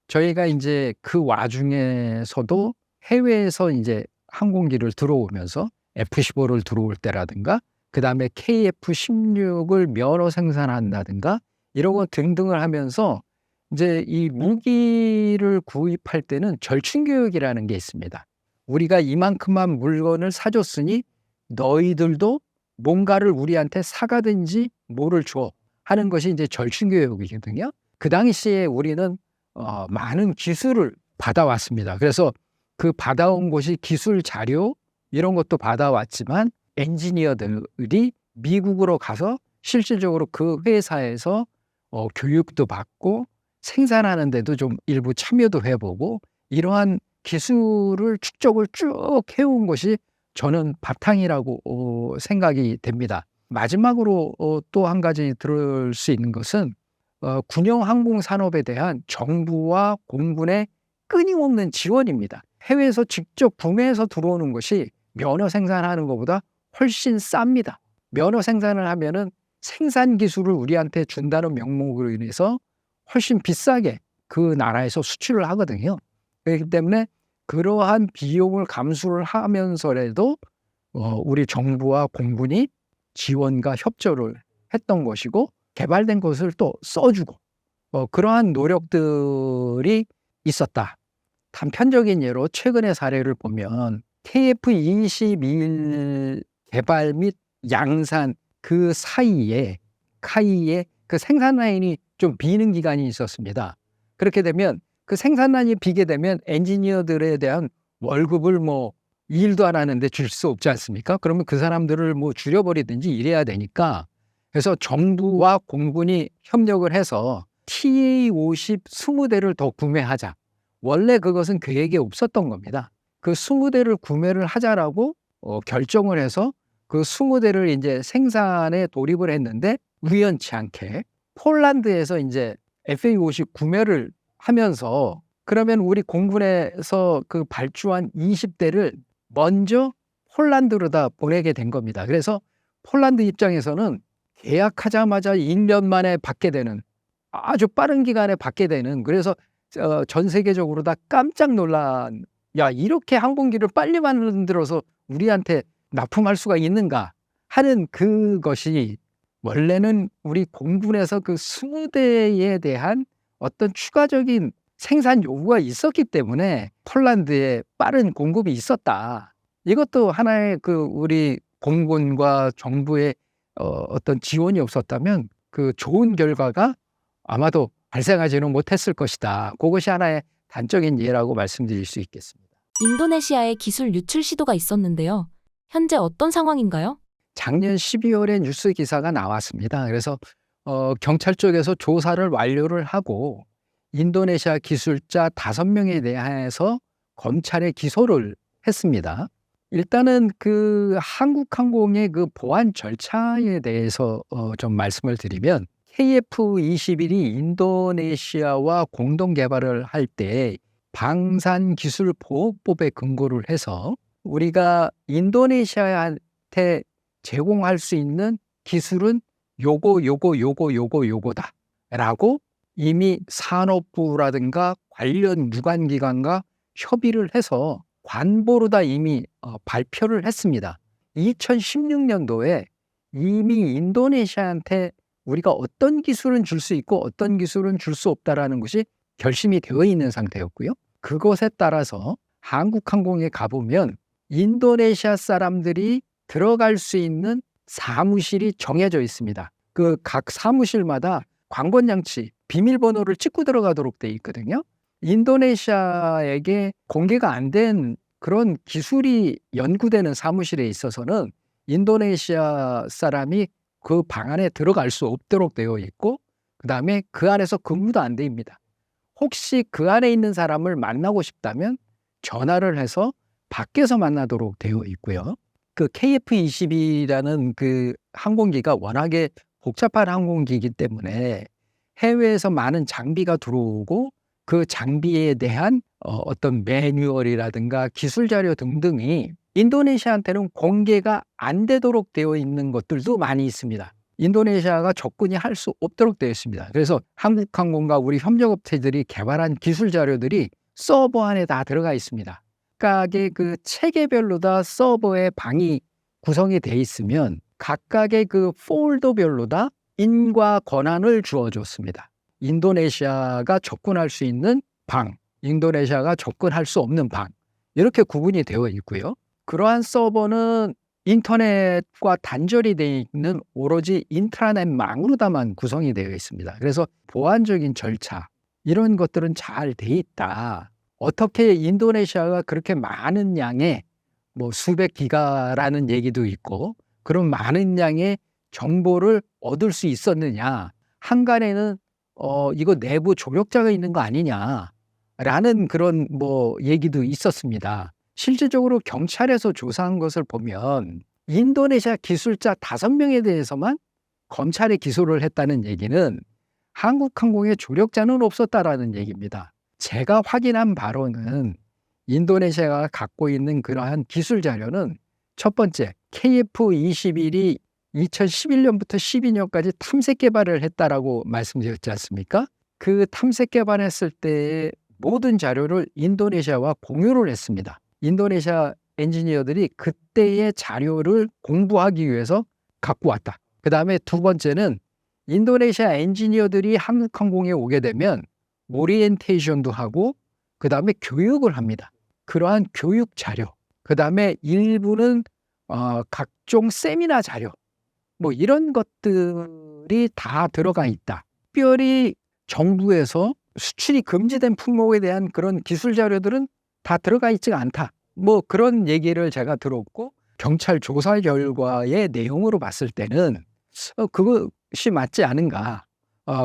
저희가 이제 그 와중에서도 해외에서 이제 항공기를 들어오면서 F-15를 들어올 때라든가, 그 다음에 KF-16을 면허 생산한다든가 이런 거 등등을 하면서 이제 이 무기를 구입할 때는 절충 교육이라는 게 있습니다. 우리가 이만큼만 물건을 사줬으니 너희들도 뭔가를 우리한테 사가든지 뭐를 줘 하는 것이 이제 절충교육이거든요. 그 당시에 우리는 많은 기술을 받아왔습니다. 그래서 그 받아온 것이 기술 자료 이런 것도 받아왔지만 엔지니어들이 미국으로 가서 실질적으로 그 회사에서 교육도 받고 생산하는 데도 좀 일부 참여도 해보고 이러한 기술을 축적을 쭉 해온 것이 저는 바탕이라고 생각이 됩니다. 마지막으로 또 한 가지 들을 수 있는 것은 군용 항공 산업에 대한 정부와 공군의 끊임없는 지원입니다. 해외에서 직접 구매해서 들어오는 것이 면허 생산하는 것보다 훨씬 쌉니다. 면허 생산을 하면은 생산 기술을 우리한테 준다는 명목으로 인해서 훨씬 비싸게 그 나라에서 수출을 하거든요. 그렇기 때문에 그러한 비용을 감수를 하면서라도 우리 정부와 공군이 지원과 협조를 했던 것이고 개발된 것을 또 써주고 그러한 노력들이 있었다. 단편적인 예로 최근의 사례를 보면 KF-21 개발 및 양산 그 사이에 그 생산 라인이 좀 비는 기간이 있었습니다. 그렇게 되면 그 생산 라인이 비게 되면 엔지니어들에 대한 월급을 뭐 일도 안 하는데 줄 수 없지 않습니까? 그러면 그 사람들을 뭐 줄여버리든지 이래야 되니까 그래서 정부와 공군이 협력을 해서 TA-50 20대를 더 구매하자. 원래 그것은 계획에 없었던 겁니다. 그 20대를 구매를 하자라고 결정을 해서 그 20대를 이제 생산에 돌입을 했는데 우연치 않게 폴란드에서 이제 FA-50 구매를 하면서 그러면 우리 공군에서 그 발주한 20대를 먼저 폴란드로다 보내게 된 겁니다. 그래서 폴란드 입장에서는 계약하자마자 1년 만에 받게 되는 아주 빠른 기간에 받게 되는 그래서 전 세계적으로 다 깜짝 놀란 야 이렇게 항공기를 빨리 만들어서 우리한테 납품할 수가 있는가 하는 그것이 원래는 우리 공군에서 그 20대에 대한 어떤 추가적인 생산 요구가 있었기 때문에 폴란드에 빠른 공급이 있었다. 이것도 하나의 그 우리 공군과 정부의 어떤 지원이 없었다면 그 좋은 결과가 아마도 발생하지는 못했을 것이다. 그것이 하나의 단적인 예라고 말씀드릴 수 있겠습니다. 인도네시아에 기술 유출 시도가 있었는데요. 현재 어떤 상황인가요? 작년 12월에 뉴스 기사가 나왔습니다. 그래서 경찰 쪽에서 조사를 완료를 하고 인도네시아 기술자 5명에 대해서 검찰에 기소를 했습니다. 일단은 그 한국항공의 그 보안 절차에 대해서 좀 말씀을 드리면 KF-21이 인도네시아와 공동 개발을 할 때 방산기술보호법에 근거를 해서 우리가 인도네시아한테 제공할 수 있는 기술은 요거다라고 이미 산업부라든가 관련 유관기관과 협의를 해서 관보로 다 이미 발표를 했습니다. 2016년도에 이미 인도네시아한테 우리가 어떤 기술은 줄 수 있고 어떤 기술은 줄 수 없다라는 것이 결심이 되어 있는 상태였고요. 그것에 따라서 한국항공에 가보면 인도네시아 사람들이 들어갈 수 있는 사무실이 정해져 있습니다. 그 각 사무실마다 관건장치, 비밀번호를 찍고 들어가도록 돼 있거든요. 인도네시아에게 공개가 안 된 그런 기술이 연구되는 사무실에 있어서는 인도네시아 사람이 그 방 안에 들어갈 수 없도록 되어 있고 그다음에 그 안에서 근무도 안 됩니다. 혹시 그 안에 있는 사람을 만나고 싶다면 전화를 해서 밖에서 만나도록 되어 있고요. 그 KF-21이라는 그 항공기가 워낙에 복잡한 항공기이기 때문에 해외에서 많은 장비가 들어오고 그 장비에 대한 어떤 매뉴얼이라든가 기술 자료 등등이 인도네시아한테는 공개가 안 되도록 되어 있는 것들도 많이 있습니다. 인도네시아가 접근이 할 수 없도록 되어 있습니다. 그래서 한국항공과 우리 협력업체들이 개발한 기술 자료들이 서버 안에 다 들어가 있습니다. 각각의 그 체계별로 다 서버의 방이 구성이 돼 있으면 각각의 그 폴더별로 다 인과 권한을 주어줬습니다. 인도네시아가 접근할 수 있는 방, 인도네시아가 접근할 수 없는 방 이렇게 구분이 되어 있고요. 그러한 서버는 인터넷과 단절이 되어 있는 오로지 인트라넷망으로다만 구성이 되어 있습니다. 그래서 보안적인 절차 이런 것들은 잘 돼 있다. 어떻게 인도네시아가 그렇게 많은 양의 뭐 수백 기가라는 얘기도 있고 그런 많은 양의 정보를 얻을 수 있었느냐. 한간에는 이거 내부 조력자가 있는 거 아니냐라는 그런 뭐 얘기도 있었습니다. 실질적으로 경찰에서 조사한 것을 보면 인도네시아 기술자 5명에 대해서만 검찰에 기소를 했다는 얘기는 한국항공의 조력자는 없었다라는 얘기입니다. 제가 확인한 바로는 인도네시아가 갖고 있는 그러한 기술 자료는 첫 번째, KF-21이 2011년부터 12년까지 탐색 개발을 했다라고 말씀드렸지 않습니까? 그 탐색 개발했을 때의 모든 자료를 인도네시아와 공유를 했습니다. 인도네시아 엔지니어들이 그때의 자료를 공부하기 위해서 갖고 왔다. 그 다음에 두 번째는 인도네시아 엔지니어들이 한국항공에 오게 되면 오리엔테이션도 하고 그 다음에 교육을 합니다. 그러한 교육 자료, 그 다음에 일부는 각종 세미나 자료, 뭐 이런 것들이 다 들어가 있다. 특별히 정부에서 수출이 금지된 품목에 대한 그런 기술 자료들은 다 들어가 있지가 않다. 뭐 그런 얘기를 제가 들었고 경찰 조사 결과의 내용으로 봤을 때는 그것이 맞지 않은가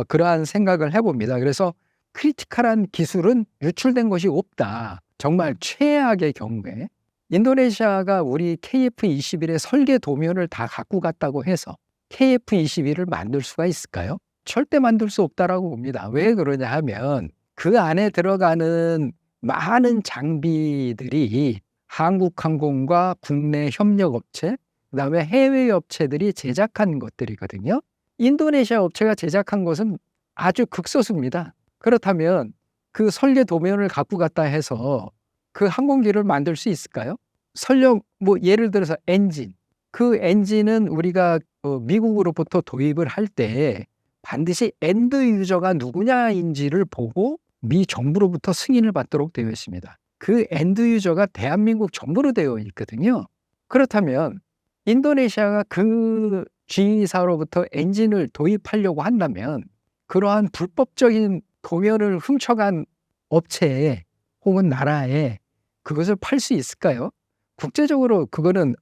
그러한 생각을 해봅니다. 그래서 크리티컬한 기술은 유출된 것이 없다. 정말 최악의 경우에 인도네시아가 우리 KF-21의 설계 도면을 다 갖고 갔다고 해서 KF-21을 만들 수가 있을까요? 절대 만들 수 없다라고 봅니다. 왜 그러냐 하면 그 안에 들어가는 많은 장비들이 한국항공과 국내 협력업체, 그다음에 해외 업체들이 제작한 것들이거든요. 인도네시아 업체가 제작한 것은 아주 극소수입니다. 그렇다면 그 설계 도면을 갖고 갔다 해서 그 항공기를 만들 수 있을까요? 설령 뭐 예를 들어서 엔진, 그 엔진은 우리가 미국으로부터 도입을 할 때 반드시 엔드 유저가 누구냐인지를 보고 미 정부로부터 승인을 받도록 되어 있습니다. 그 엔드 유저가 대한민국 정부로 되어 있거든요. 그렇다면 인도네시아가 그 G사로부터 엔진을 도입하려고 한다면 그러한 불법적인 도면을 훔쳐간 업체에 혹은 나라에 그것을 팔 수 있을까요? 국제적으로 그거는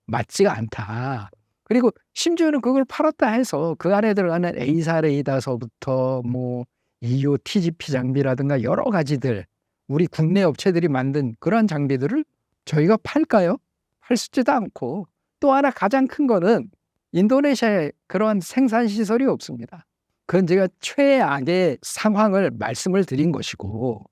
맞지가 않다. 그리고 심지어는 그걸 팔았다 해서 그 안에 들어가는 A사 레이더서부터 뭐 EO, TGP 장비라든가 여러 가지들 우리 국내 업체들이 만든 그러한 장비들을 저희가 팔까요? 팔 수 있지도 않고 또 하나 가장 큰 거는 인도네시아에 그러한 생산 시설이 없습니다. 그건 제가 최악의 상황을 말씀을 드린 것이고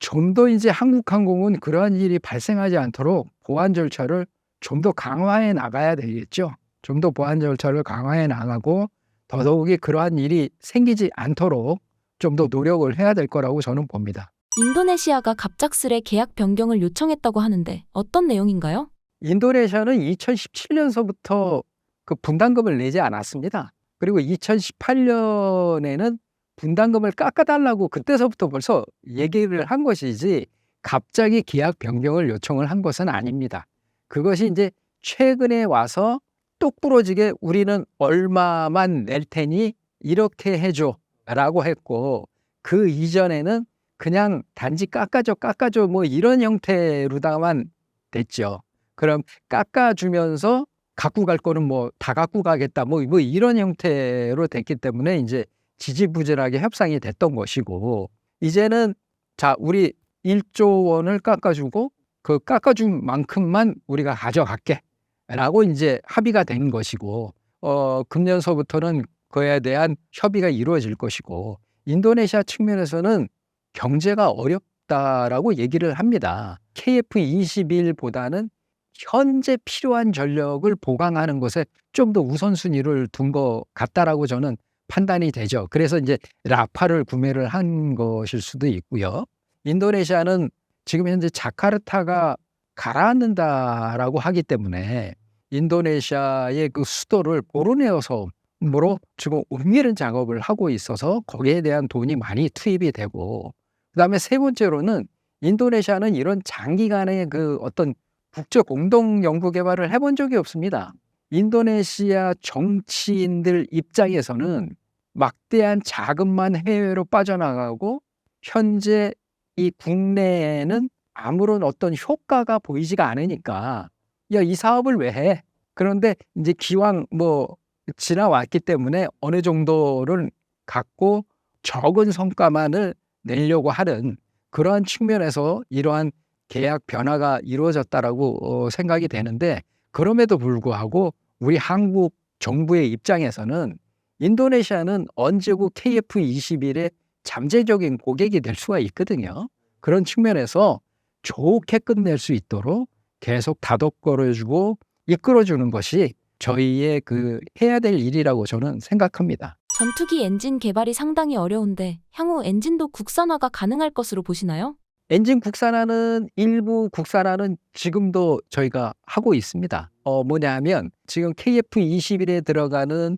좀 더 이제 한국항공은 그러한 일이 발생하지 않도록 보안 절차를 좀 더 강화해 나가야 되겠죠. 좀 더 보안 절차를 강화해 나가고 더더욱이 그러한 일이 생기지 않도록 좀 더 노력을 해야 될 거라고 저는 봅니다. 인도네시아가 갑작스레 계약 변경을 요청했다고 하는데 어떤 내용인가요? 인도네시아는 2017년서부터 그 분담금을 내지 않았습니다. 그리고 2018년에는 분담금을 깎아달라고 그때서부터 벌써 얘기를 한 것이지 갑자기 계약 변경을 요청을 한 것은 아닙니다. 그것이 이제 최근에 와서 똑부러지게 우리는 얼마만 낼 테니 이렇게 해줘 라고 했고 그 이전에는 그냥 단지 깎아줘 뭐 이런 형태로다만 됐죠. 그럼 깎아주면서 갖고 갈 거는 뭐 다 갖고 가겠다 뭐 이런 형태로 됐기 때문에 이제 지지부진하게 협상이 됐던 것이고 이제는 자 우리 1조 원을 깎아주고 그 깎아준 만큼만 우리가 가져갈게 라고 이제 합의가 된 것이고 금년서부터는 그에 대한 협의가 이루어질 것이고 인도네시아 측면에서는 경제가 어렵다라고 얘기를 합니다. KF-21보다는 현재 필요한 전력을 보강하는 것에 좀 더 우선순위를 둔 것 같다라고 저는 판단이 되죠. 그래서 이제 라파를 구매를 한 것일 수도 있고요. 인도네시아는 지금 현재 자카르타가 가라앉는다라고 하기 때문에 인도네시아의 그 수도를 보르네오 섬으로 지금 옮기는 작업을 하고 있어서 거기에 대한 돈이 많이 투입이 되고 그다음에 세 번째로는 인도네시아는 이런 장기간의 그 어떤 국제 공동 연구 개발을 해본 적이 없습니다. 인도네시아 정치인들 입장에서는 막대한 자금만 해외로 빠져나가고 현재 이 국내에는 아무런 어떤 효과가 보이지가 않으니까 야, 이 사업을 왜 해? 그런데 이제 기왕 뭐 지나왔기 때문에 어느 정도를 갖고 적은 성과만을 내려고 하는 그러한 측면에서 이러한 계약 변화가 이루어졌다라고 생각이 되는데, 그럼에도 불구하고 우리 한국 정부의 입장에서는 인도네시아는 언제고 KF21의 잠재적인 고객이 될 수가 있거든요. 그런 측면에서 좋게 끝낼 수 있도록 계속 다독거려주고 이끌어주는 것이 저희의 그 해야 될 일이라고 저는 생각합니다. 전투기 엔진 개발이 상당히 어려운데 향후 엔진도 국산화가 가능할 것으로 보시나요? 엔진 국산화는 일부 국산화는 지금도 저희가 하고 있습니다. 뭐냐면 지금 KF21에 들어가는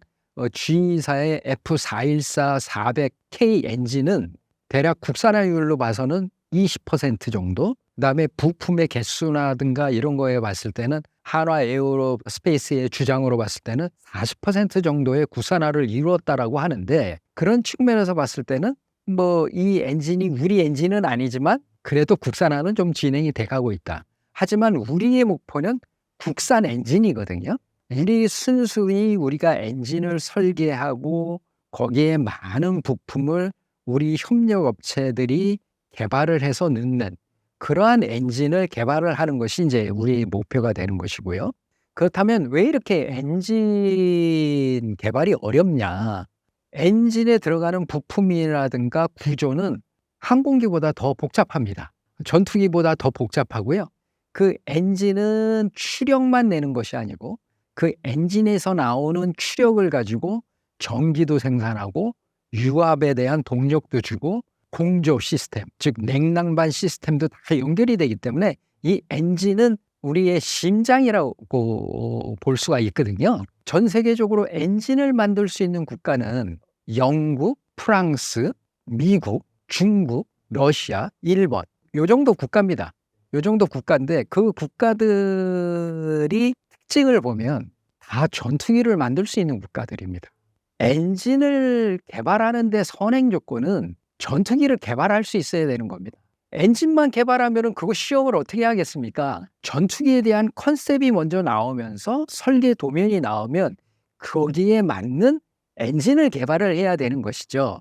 G사의 F414-400K 엔진은 대략 국산화율로 봐서는 20% 정도, 그다음에 부품의 개수라든가 이런 거에 봤을 때는 한화 에어로스페이스의 주장으로 봤을 때는 40% 정도의 국산화를 이루었다라고 하는데, 그런 측면에서 봤을 때는 뭐 이 엔진이 우리 엔진은 아니지만 그래도 국산화는 좀 진행이 돼가고 있다. 하지만 우리의 목표는 국산 엔진이거든요. 우리 순수히 우리가 엔진을 설계하고 거기에 많은 부품을 우리 협력업체들이 개발을 해서 넣는 그러한 엔진을 개발을 하는 것이 이제 우리 목표가 되는 것이고요. 그렇다면 왜 이렇게 엔진 개발이 어렵냐? 엔진에 들어가는 부품이라든가 구조는 항공기보다 더 복잡합니다. 전투기보다 더 복잡하고요. 그 엔진은 추력만 내는 것이 아니고 그 엔진에서 나오는 추력을 가지고 전기도 생산하고 유압에 대한 동력도 주고 공조 시스템, 즉 냉난방 시스템도 다 연결이 되기 때문에 이 엔진은 우리의 심장이라고 볼 수가 있거든요. 전 세계적으로 엔진을 만들 수 있는 국가는 영국, 프랑스, 미국, 중국, 러시아, 일본 요 정도 국가입니다. 요 정도 국가인데 그 국가들이 특징을 보면 다 전투기를 만들 수 있는 국가들입니다. 엔진을 개발하는 데 선행 조건은 전투기를 개발할 수 있어야 되는 겁니다. 엔진만 개발하면 그거 시험을 어떻게 하겠습니까? 전투기에 대한 컨셉이 먼저 나오면서 설계 도면이 나오면 거기에 맞는 엔진을 개발을 해야 되는 것이죠.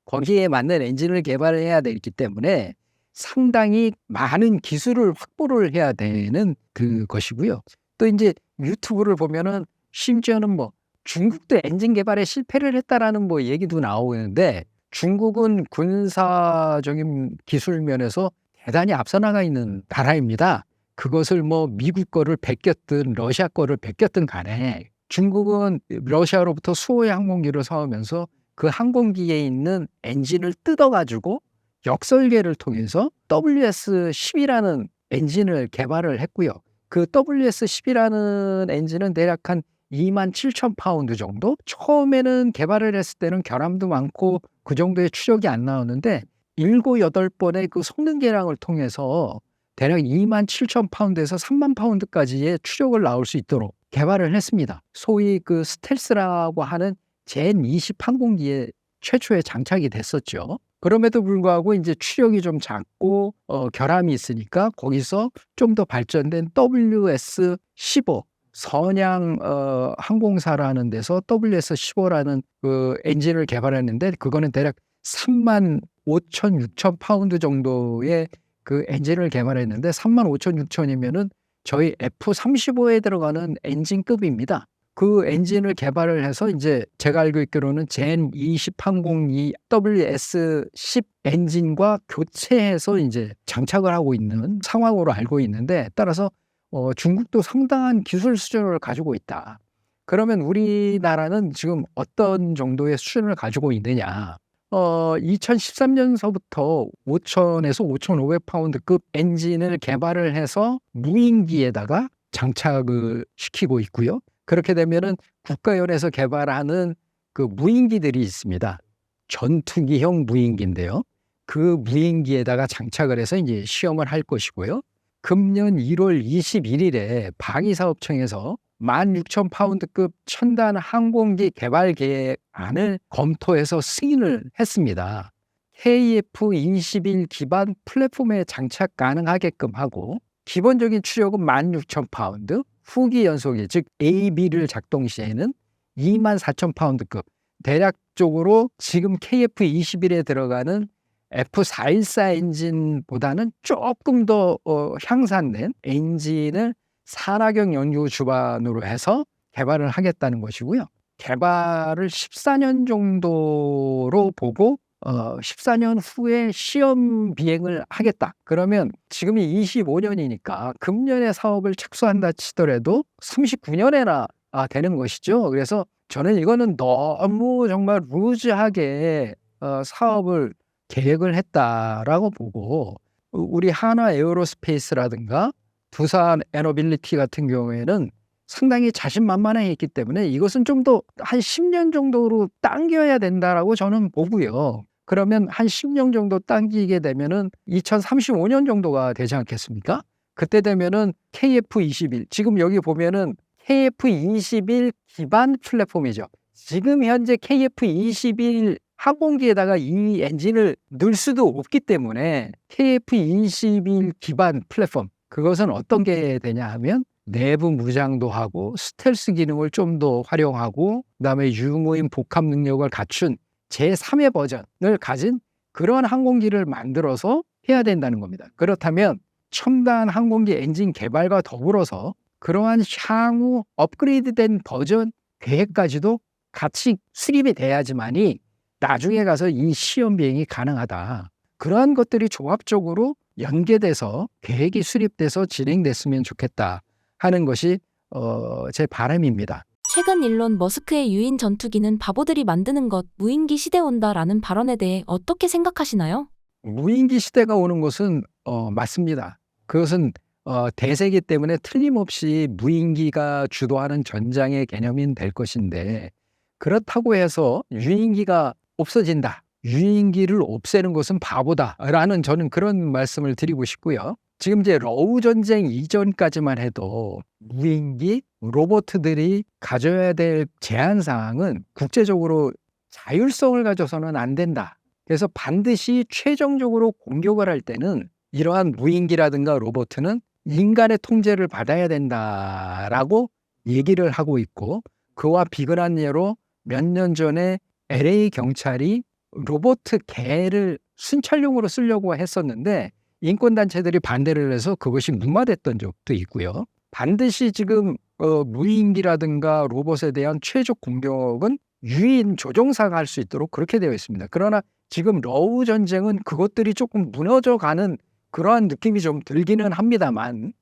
거기에 맞는 엔진을 개발을 해야 되기 때문에 상당히 많은 기술을 확보를 해야 되는 그것이고요. 또 이제 유튜브를 보면은 심지어는 뭐 중국도 엔진 개발에 실패를 했다라는 뭐 얘기도 나오는데, 중국은 군사적인 기술 면에서 대단히 앞서 나가 있는 나라입니다. 그것을 뭐 미국 거를 베꼈든 러시아 거를 베꼈든 간에 중국은 러시아로부터 수호의 항공기를 사오면서 그 항공기에 있는 엔진을 뜯어가지고 역설계를 통해서 WS-10이라는 엔진을 개발을 했고요. 그 WS-10이라는 엔진은 대략 한 27,000파운드 정도? 처음에는 개발을 했을 때는 결함도 많고 그 정도의 추력이 안 나오는데 7, 8번의 그 성능 개량을 통해서 대략 27,000파운드에서 30,000파운드까지의 추력을 나올 수 있도록 개발을 했습니다. 소위 그 스텔스라고 하는 젠 20 항공기에 최초에 장착이 됐었죠. 그럼에도 불구하고 이제 추력이 좀 작고 결함이 있으니까 거기서 좀 더 발전된 WS-15 선양 항공사라는 데서 WS-15라는 그 엔진을 개발했는데, 그거는 대략 35,000, 6,000파운드 정도의 그 엔진을 개발했는데 35,000, 6,000이면은 저희 F-35에 들어가는 엔진급입니다. 그 엔진을 개발을 해서 이제 제가 알고 있기로는 젠 20 항공기 WS-10 엔진과 교체해서 이제 장착을 하고 있는 상황으로 알고 있는데, 따라서 중국도 상당한 기술 수준을 가지고 있다. 그러면 우리나라는 지금 어떤 정도의 수준을 가지고 있느냐? 2013년서부터 5,000에서 5,500파운드급 엔진을 개발을 해서 무인기에다가 장착을 시키고 있고요. 그렇게 되면은 국가연에서 개발하는 그 무인기들이 있습니다. 전투기형 무인기인데요. 그 무인기에다가 장착을 해서 이제 시험을 할 것이고요. 금년 1월 21일에 방위사업청에서 16,000파운드급 첨단 항공기 개발 계획안을 검토해서 승인을 했습니다. KF-21 기반 플랫폼에 장착 가능하게끔 하고 기본적인 추력은 16,000파운드, 후기 연소기 즉 AB를 작동 시에는 24,000파운드급, 대략적으로 지금 KF-21에 들어가는 F414 엔진보다는 조금 더 향상된 엔진을 산화경 연료 주반으로 해서 개발을 하겠다는 것이고요. 개발을 14년 정도로 보고 14년 후에 시험 비행을 하겠다. 그러면 지금이 25년이니까 금년에 사업을 착수한다 치더라도 39년에나 되는 것이죠. 그래서 저는 이거는 너무 정말 루즈하게 사업을 계획을 했다라고 보고, 우리 하나 에어로스페이스라든가 두산 에너빌리티 같은 경우에는 상당히 자신만만해 했기 때문에 이것은 좀 더 한 10년 정도로 당겨야 된다라고 저는 보고요. 그러면 한 10년 정도 당기게 되면은 2035년 정도가 되지 않겠습니까? 그때 되면은 KF-21, 지금 여기 보면은 KF-21 기반 플랫폼이죠. 지금 현재 KF-21 항공기에다가 이 엔진을 넣을 수도 없기 때문에 KF-21 기반 플랫폼, 그것은 어떤 게 되냐 하면 내부 무장도 하고 스텔스 기능을 좀 더 활용하고 그다음에 유무인 복합 능력을 갖춘 제3의 버전을 가진 그런 항공기를 만들어서 해야 된다는 겁니다. 그렇다면 첨단 항공기 엔진 개발과 더불어서 그러한 향후 업그레이드된 버전 계획까지도 같이 수립이 돼야지만이 나중에 가서 이 시험 비행이 가능하다. 그러한 것들이 조합적으로 연계돼서 계획이 수립돼서 진행됐으면 좋겠다 하는 것이 제 바람입니다. 최근 일론 머스크의 유인 전투기는 바보들이 만드는 것, 무인기 시대 온다라는 발언에 대해 어떻게 생각하시나요? 무인기 시대가 오는 것은 맞습니다. 그것은 대세기 때문에 틀림없이 무인기가 주도하는 전장의 개념이 될 것인데, 그렇다고 해서 유인기가 없어진다, 유인기를 없애는 것은 바보다라는 저는 그런 말씀을 드리고 싶고요. 지금 이제 러우 전쟁 이전까지만 해도 무인기, 로봇들이 가져야 될 제한 사항은 국제적으로 자율성을 가져서는 안 된다. 그래서 반드시 최종적으로 공격을 할 때는 이러한 무인기라든가 로봇은 인간의 통제를 받아야 된다라고 얘기를 하고 있고, 그와 비근한 예로 몇 년 전에 LA 경찰이 로봇 개를 순찰용으로 쓰려고 했었는데 인권단체들이 반대를 해서 그것이 무마됐던 적도 있고요. 반드시 지금 무인기라든가 로봇에 대한 최적 공격은 유인 조종사가 할 수 있도록 그렇게 되어 있습니다. 그러나 지금 러우 전쟁은 그것들이 조금 무너져가는 그러한 느낌이 좀 들기는 합니다만,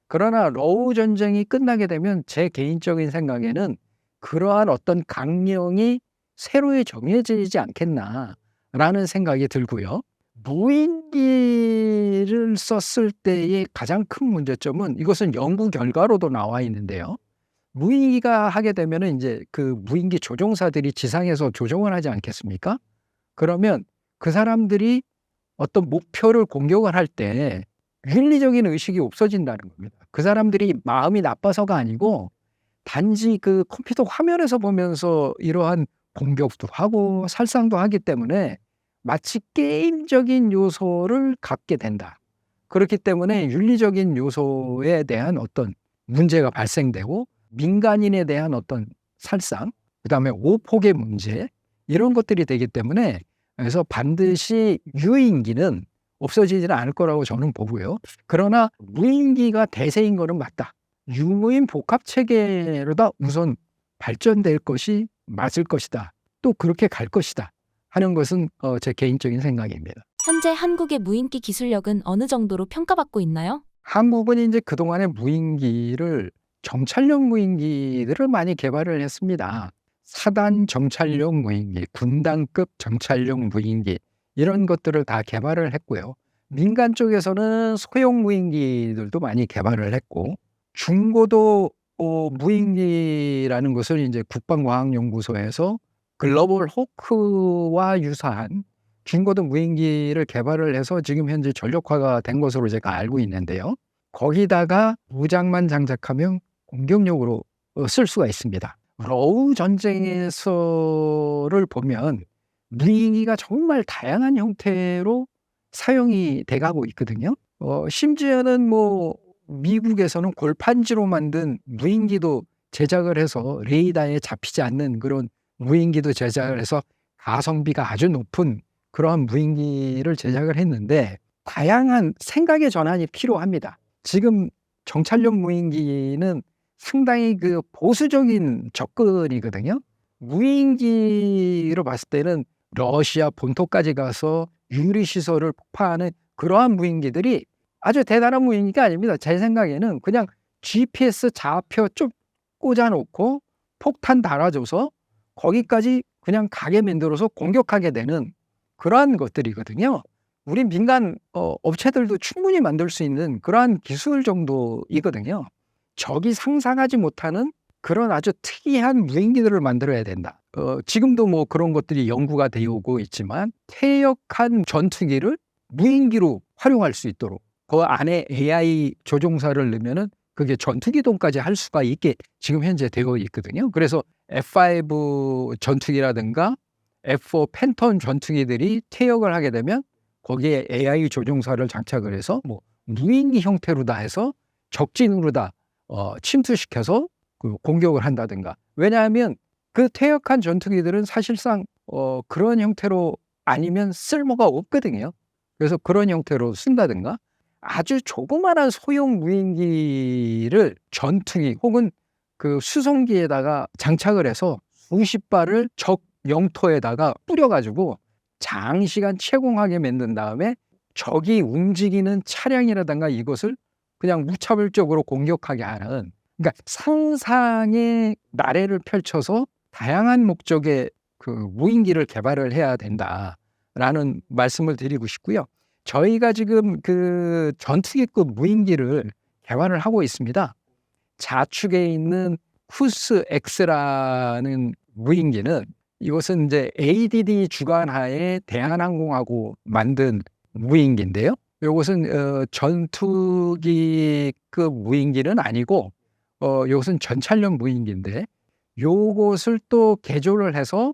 그러나 러우 전쟁이 끝나게 되면 제 개인적인 생각에는 그러한 어떤 강령이 새로 정해지지 않겠나라는 생각이 들고요. 무인기를 썼을 때의 가장 큰 문제점은, 이것은 연구 결과로도 나와 있는데요. 무인기가 하게 되면은 이제 그 무인기 조종사들이 지상에서 조종을 하지 않겠습니까? 그러면 그 사람들이 어떤 목표를 공격을 할 때 윤리적인 의식이 없어진다는 겁니다. 그 사람들이 마음이 나빠서가 아니고 단지 그 컴퓨터 화면에서 보면서 이러한 공격도 하고 살상도 하기 때문에 마치 게임적인 요소를 갖게 된다. 그렇기 때문에 윤리적인 요소에 대한 어떤 문제가 발생되고 민간인에 대한 어떤 살상, 그다음에 오폭의 문제, 이런 것들이 되기 때문에, 그래서 반드시 유인기는 없어지지는 않을 거라고 저는 보고요. 그러나 무인기가 대세인 거는 맞다. 유무인 복합 체계로다 우선 발전될 것이 맞을 것이다. 또 그렇게 갈 것이다 하는 것은 제 개인적인 생각입니다. 현재 한국의 무인기 기술력은 어느 정도로 평가받고 있나요? 한국은 이제 그동안에 무인기를 정찰용 무인기들을 많이 개발을 했습니다. 사단 정찰용 무인기, 군단급 정찰용 무인기, 이런 것들을 다 개발을 했고요. 민간 쪽에서는 소형 무인기들도 많이 개발을 했고, 중고도 무인기라는 것을 이제 국방과학연구소에서 글로벌 호크와 유사한 중고도 무인기를 개발을 해서 지금 현재 전력화가 된 것으로 제가 알고 있는데요. 거기다가 무장만 장착하면 공격력으로 쓸 수가 있습니다. 러우 전쟁에서를 보면 무인기가 정말 다양한 형태로 사용이 돼가고 있거든요. 심지어는 뭐 미국에서는 골판지로 만든 무인기도 제작을 해서 레이더에 잡히지 않는 그런 무인기도 제작을 해서 가성비가 아주 높은 그러한 무인기를 제작을 했는데, 다양한 생각의 전환이 필요합니다. 지금 정찰용 무인기는 상당히 그 보수적인 접근이거든요. 무인기로 봤을 때는 러시아 본토까지 가서 유리 시설을 폭파하는 그러한 무인기들이 아주 대단한 무인기가 아닙니다. 제 생각에는 그냥 GPS 좌표 쭉 꽂아놓고 폭탄 달아줘서 거기까지 그냥 가게 만들어서 공격하게 되는 그러한 것들이거든요. 우리 민간 업체들도 충분히 만들 수 있는 그러한 기술 정도이거든요. 적이 상상하지 못하는 그런 아주 특이한 무인기들을 만들어야 된다. 지금도 뭐 그런 것들이 연구가 되어 오고 있지만, 퇴역한 전투기를 무인기로 활용할 수 있도록 그 안에 AI 조종사를 넣으면은 그게 전투기동까지 할 수가 있게 지금 현재 되어 있거든요. 그래서 F5 전투기라든가 F4 팬텀 전투기들이 퇴역을 하게 되면 거기에 AI 조종사를 장착을 해서 뭐 무인기 형태로 다 해서 적진으로 다 침투시켜서 그 공격을 한다든가. 왜냐하면 그 퇴역한 전투기들은 사실상 그런 형태로 아니면 쓸모가 없거든요. 그래서 그런 형태로 쓴다든가, 아주 조그마한 소형 무인기를 전투기 혹은 그 수송기에다가 장착을 해서 수십 발을 적 영토에다가 뿌려가지고 장시간 채공하게 만든 다음에 적이 움직이는 차량이라든가 이것을 그냥 무차별적으로 공격하게 하는, 그러니까 상상의 나래를 펼쳐서 다양한 목적의 그 무인기를 개발을 해야 된다라는 말씀을 드리고 싶고요. 저희가 지금 그 전투기급 무인기를 개발을 하고 있습니다. 좌측에 있는 쿠스 X라는 무인기는, 이것은 이제 ADD 주관하에 대한항공하고 만든 무인기인데요. 이것은 전투기급 무인기는 아니고 이것은 전찰용 무인기인데, 요것을 또 개조를 해서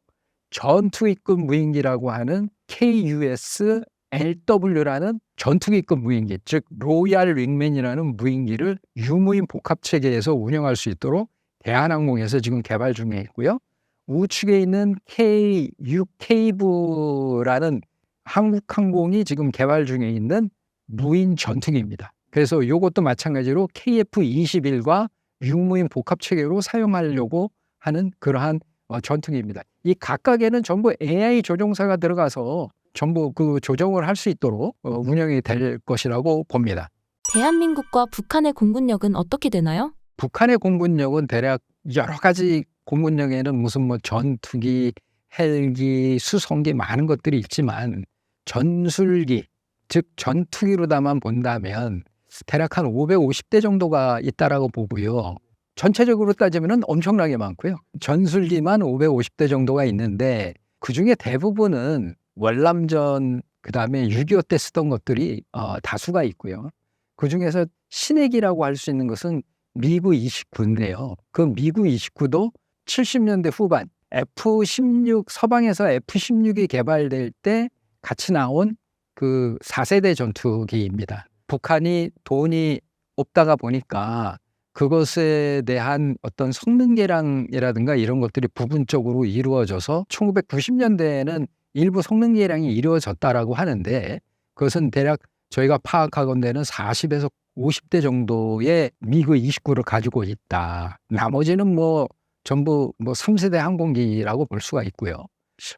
전투기급 무인기라고 하는 KUS-LW라는 전투기급 무인기, 즉 로얄 윙맨이라는 무인기를 유무인 복합체계에서 운영할 수 있도록 대한항공에서 지금 개발 중에 있고요. 우측에 있는 K6K부라는 한국항공이 지금 개발 중에 있는 무인 전투기입니다. 그래서 이것도 마찬가지로 KF-21과 육무인 복합체계로 사용하려고 하는 그러한 전투기입니다. 이 각각에는 전부 AI 조종사가 들어가서 전부 그 조정을 할 수 있도록 운영이 될 것이라고 봅니다. 대한민국과 북한의 공군력은 어떻게 되나요? 북한의 공군력은 대략 여러 가지 공군력에는 무슨 뭐 전투기, 헬기, 수송기 많은 것들이 있지만, 전술기, 즉 전투기로다만 본다면 대략 한 550대 정도가 있다라고 보고요. 전체적으로 따지면 엄청나게 많고요. 전술기만 550대 정도가 있는데, 그중에 대부분은 월남전 그다음에 6.25 때 쓰던 것들이 다수가 있고요. 그중에서 신핵이라고 할 수 있는 것은 미구 29인데요. 그 미구 29도 70년대 후반 F-16 서방에서 F-16이 개발될 때 같이 나온 그 4세대 전투기입니다. 북한이 돈이 없다가 보니까 그것에 대한 어떤 성능 개량이라든가 이런 것들이 부분적으로 이루어져서 1990년대에는 일부 성능 개량이 이루어졌다라고 하는데, 그것은 대략 저희가 파악하건대는 40에서 50대 정도의 미그 29를 가지고 있다. 나머지는 뭐 전부 뭐 3세대 항공기라고 볼 수가 있고요.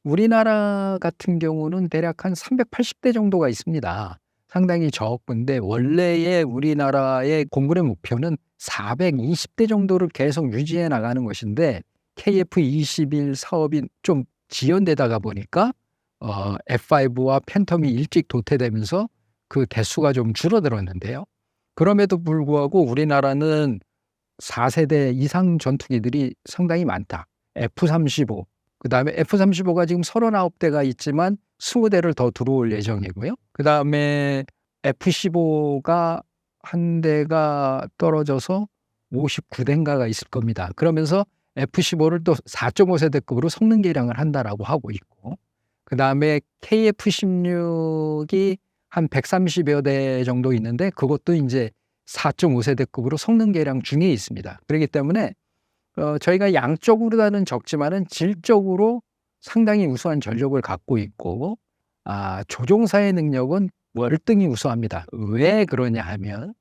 우리나라 같은 경우는 대략 한 380대 정도가 있습니다. 상당히 적은데, 원래의 우리나라의 공군의 목표는 420대 정도를 계속 유지해 나가는 것인데, KF-21 사업이 좀 지연되다가 보니까 F5와 팬텀이 일찍 도태되면서 그 대수가 좀 줄어들었는데요. 그럼에도 불구하고 우리나라는 4세대 이상 전투기들이 상당히 많다. F-35, 그 다음에 F-35가 지금 39대가 있지만 20대를 더 들어올 예정이고요. 그다음에 F-15가 한 대가 떨어져서 59대인가가 있을 겁니다. 그러면서 F-15를 또 4.5세대급으로 성능 개량을 한다라고 하고 있고, 그다음에 KF-16이 한 130여 대 정도 있는데 그것도 이제 4.5세대급으로 성능 개량 중에 있습니다. 그렇기 때문에 저희가 양적으로는 적지만은 질적으로 상당히 우수한 전력을 갖고 있고, 조종사의 능력은 월등히 우수합니다. 왜 그러냐 하면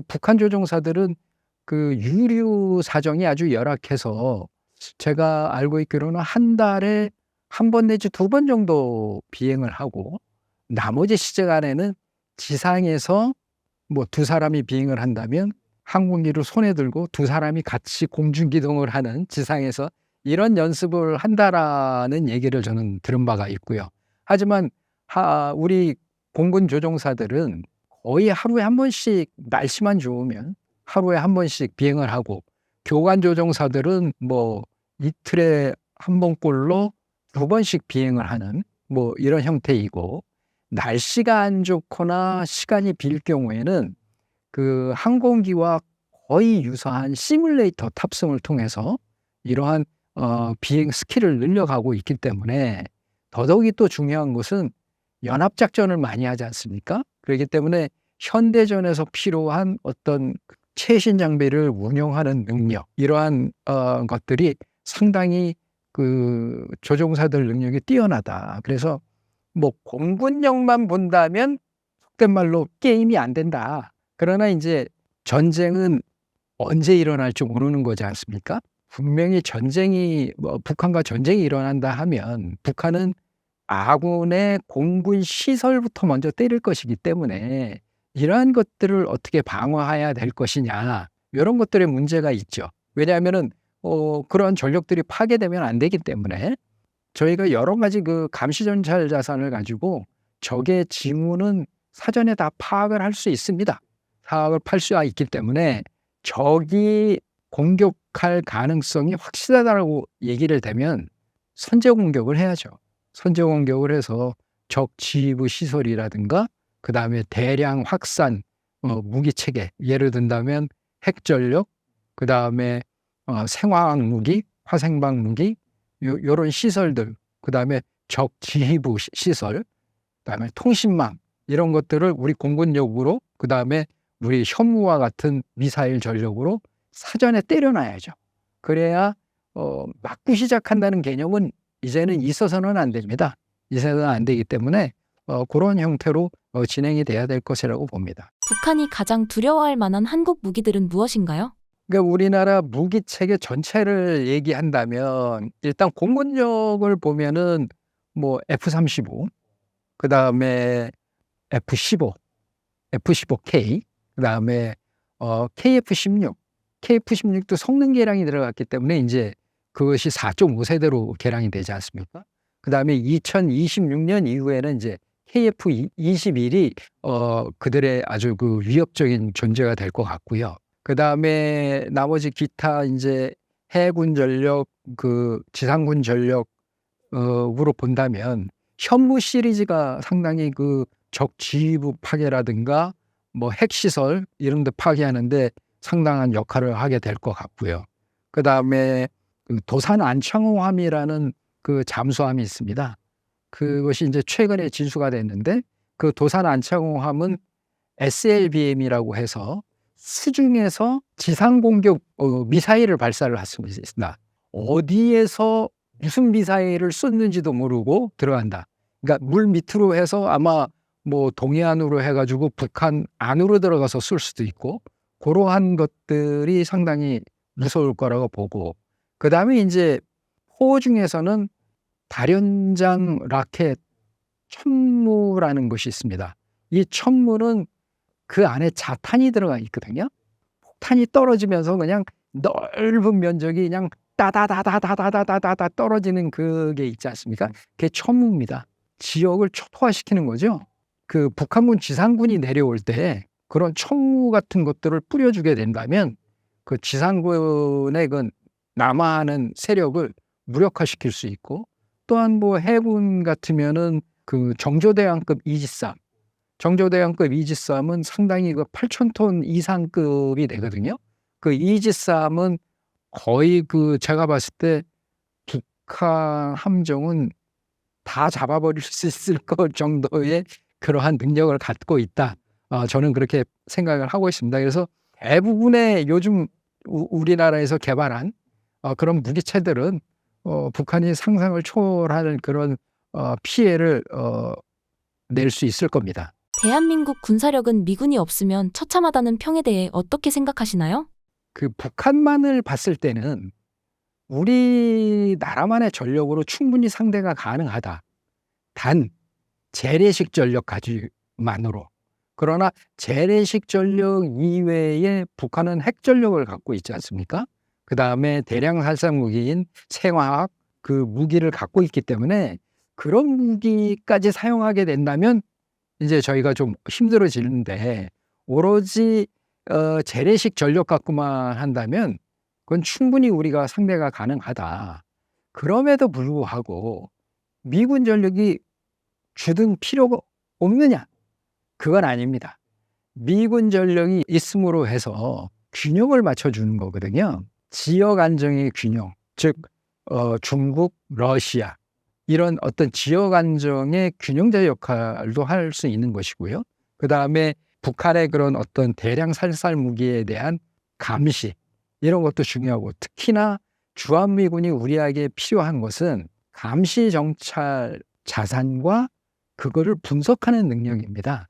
북한 조종사들은 유류 사정이 아주 열악해서 제가 알고 있기로는 한 달에 한 번 내지 2번 정도 비행을 하고, 나머지 시간에는 지상에서 뭐 2사람이 비행을 한다면 항공기를 손에 들고 2사람이 같이 공중 기동을 하는, 지상에서 이런 연습을 한다라는 얘기를 저는 들은 바가 있고요. 하지만 우리 공군 조종사들은 거의 하루에 한 번씩, 날씨만 좋으면 하루에 한 번씩 비행을 하고, 교관 조종사들은 뭐 이틀에 한 번꼴로 2번씩 비행을 하는 뭐 이런 형태이고, 날씨가 안 좋거나 시간이 빌 경우에는 항공기와 거의 유사한 시뮬레이터 탑승을 통해서 이러한 비행 스킬을 늘려가고 있기 때문에, 더더욱이 또 중요한 것은 연합작전을 많이 하지 않습니까? 그렇기 때문에 현대전에서 필요한 어떤 최신 장비를 운용하는 능력, 이러한 것들이 상당히 조종사들 능력이 뛰어나다. 그래서 뭐 공군력만 본다면 속된 말로 게임이 안 된다. 그러나 이제 전쟁은 언제 일어날지 모르는 거지 않습니까? 분명히 북한과 전쟁이 일어난다 하면 북한은 아군의 공군 시설부터 먼저 때릴 것이기 때문에, 이러한 것들을 어떻게 방어해야 될 것이냐, 이런 것들의 문제가 있죠. 왜냐하면은 그런 전력들이 파괴되면 안 되기 때문에, 저희가 여러 가지 감시 전찰 자산을 가지고 적의 징후는 사전에 다 파악을 할 수 있습니다. 파악을 할 수 있기 때문에 적이 공격할 가능성이 확실하다고 얘기를 되면 선제 공격을 해야죠. 선제 공격을 해서 적 지휘부 시설이라든가, 그다음에 대량 확산 무기 체계, 예를 든다면 핵전력, 그다음에 생화학 무기, 화생방 무기, 요런 시설들, 그다음에 적 지휘부 시설, 그다음에 통신망, 이런 것들을 우리 공군력으로, 그다음에 우리 현무와 같은 미사일 전력으로 사전에 때려놔야죠. 그래야 맞고 시작한다는 개념은 이제는 있어서는 안 됩니다. 있어서는 안 되기 때문에 그런 형태로 진행이 돼야 될 것이라고 봅니다. 북한이 가장 두려워할 만한 한국 무기들은 무엇인가요? 그러니까 우리나라 무기 체계 전체를 얘기한다면, 일단 공군력을 보면은 뭐 F-35, 그다음에 F-15, F-15K, 그다음에 KF-16, KF-16도 성능 개량이 들어갔기 때문에 이제 그것이 4.5세대로 개량이 되지 않습니까? 그다음에 2026년 이후에는 이제 KF-21이 그들의 아주 위협적인 존재가 될 것 같고요. 그다음에 나머지 기타 이제 해군 전력, 지상군 전력 으로 본다면 현무 시리즈가 상당히 적 지휘부 파괴라든가 뭐 핵시설 이런 데 파괴하는데 상당한 역할을 하게 될 것 같고요. 그다음에 도산 안창호함이라는 잠수함이 있습니다. 그것이 이제 최근에 진수가 됐는데, 도산 안창호함은 SLBM이라고 해서 수중에서 지상 공격 미사일을 발사를 했습니다. 어디에서 무슨 미사일을 쏘는지도 모르고 들어간다. 그러니까 물 밑으로 해서 아마 뭐 동해안으로 해가지고 북한 안으로 들어가서 쏠 수도 있고, 그러한 것들이 상당히 무서울 거라고 보고, 그 다음에 이제 포 중에서는 다련장 라켓 천무라는 것이 있습니다. 이 천무는 그 안에 자탄이 들어가 있거든요. 폭탄이 떨어지면서 그냥 넓은 면적이 그냥 따다다다다다다다다 떨어지는 그게 있지 않습니까? 그게 천무입니다. 지역을 초토화시키는 거죠. 북한군 지상군이 내려올 때 그런 천무 같은 것들을 뿌려주게 된다면 지상군의 남하하는 세력을 무력화시킬 수 있고, 또한 뭐 해군 같으면은 그 정조대왕급 이지삼, 정조대왕급 이지삼은 상당히 그 8,000톤 이상급이 되거든요. 그 이지삼은 거의 그 제가 봤을 때 북한 함정은 다 잡아버릴 수 있을 것 정도의 그러한 능력을 갖고 있다. 저는 그렇게 생각을 하고 있습니다. 그래서 대부분의 요즘 우리나라에서 개발한 그런 무기체들은 북한이 상상을 초월하는 그런 피해를 낼 수 있을 겁니다. 대한민국 군사력은 미군이 없으면 처참하다는 평에 대해 어떻게 생각하시나요? 그 북한만을 봤을 때는 우리나라만의 전력으로 충분히 상대가 가능하다. 단 재래식 전력 가지만으로. 그러나 재래식 전력 이외에 북한은 핵 전력을 갖고 있지 않습니까? 그다음에 대량 살상 무기인 생화학 그 무기를 갖고 있기 때문에 그런 무기까지 사용하게 된다면 이제 저희가 좀 힘들어지는데, 오로지 재래식 전력 갖고만 한다면 그건 충분히 우리가 상대가 가능하다. 그럼에도 불구하고 미군 전력이 주둔 필요가 없느냐? 그건 아닙니다. 미군 전력이 있음으로 해서 균형을 맞춰주는 거거든요. 지역 안정의 균형, 즉 중국, 러시아 이런 어떤 지역 안정의 균형자 역할도 할 수 있는 것이고요. 그다음에 북한의 그런 어떤 대량 살살 무기에 대한 감시 이런 것도 중요하고, 특히나 주한미군이 우리에게 필요한 것은 감시 정찰 자산과 그거를 분석하는 능력입니다.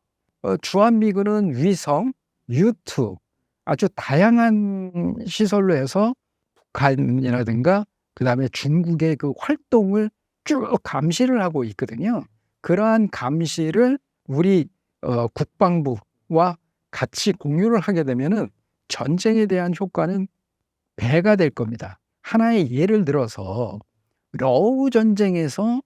주한미군은 위성, U2 아주 다양한 시설로 해서 북한이라든가 그다음에 중국의 그 활동을 쭉 감시를 하고 있거든요. 그러한 감시를 우리 국방부와 같이 공유를 하게 되면은 전쟁에 대한 효과는 배가 될 겁니다. 하나의 예를 들어서 러우 전쟁에서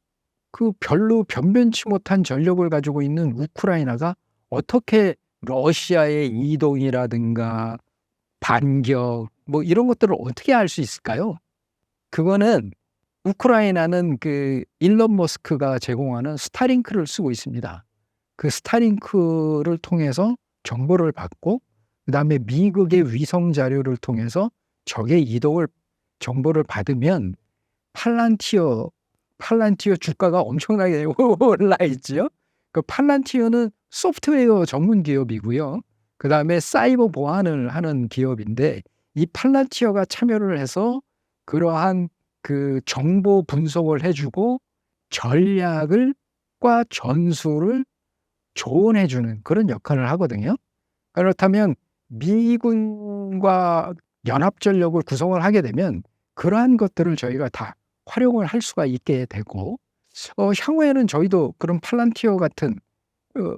그 별로 변변치 못한 전력을 가지고 있는 우크라이나가 어떻게 러시아의 이동이라든가 반격 뭐 이런 것들을 어떻게 알 수 있을까요? 그거는 우크라이나는 그 일론 머스크가 제공하는 스타링크를 쓰고 있습니다. 그 스타링크를 통해서 정보를 받고, 그다음에 미국의 위성 자료를 통해서 적의 이동을 정보를 받으면 팔란티어 주가가 엄청나게 올라 있지요. 그 팔란티어는 소프트웨어 전문 기업이고요. 그다음에 사이버 보안을 하는 기업인데, 이 팔란티어가 참여를 해서 그러한 그 정보 분석을 해주고 전략과 전술을 조언해주는 그런 역할을 하거든요. 그렇다면 미군과 연합전력을 구성을 하게 되면 그러한 것들을 저희가 다 활용을 할 수가 있게 되고, 향후에는 저희도 그런 팔란티어 같은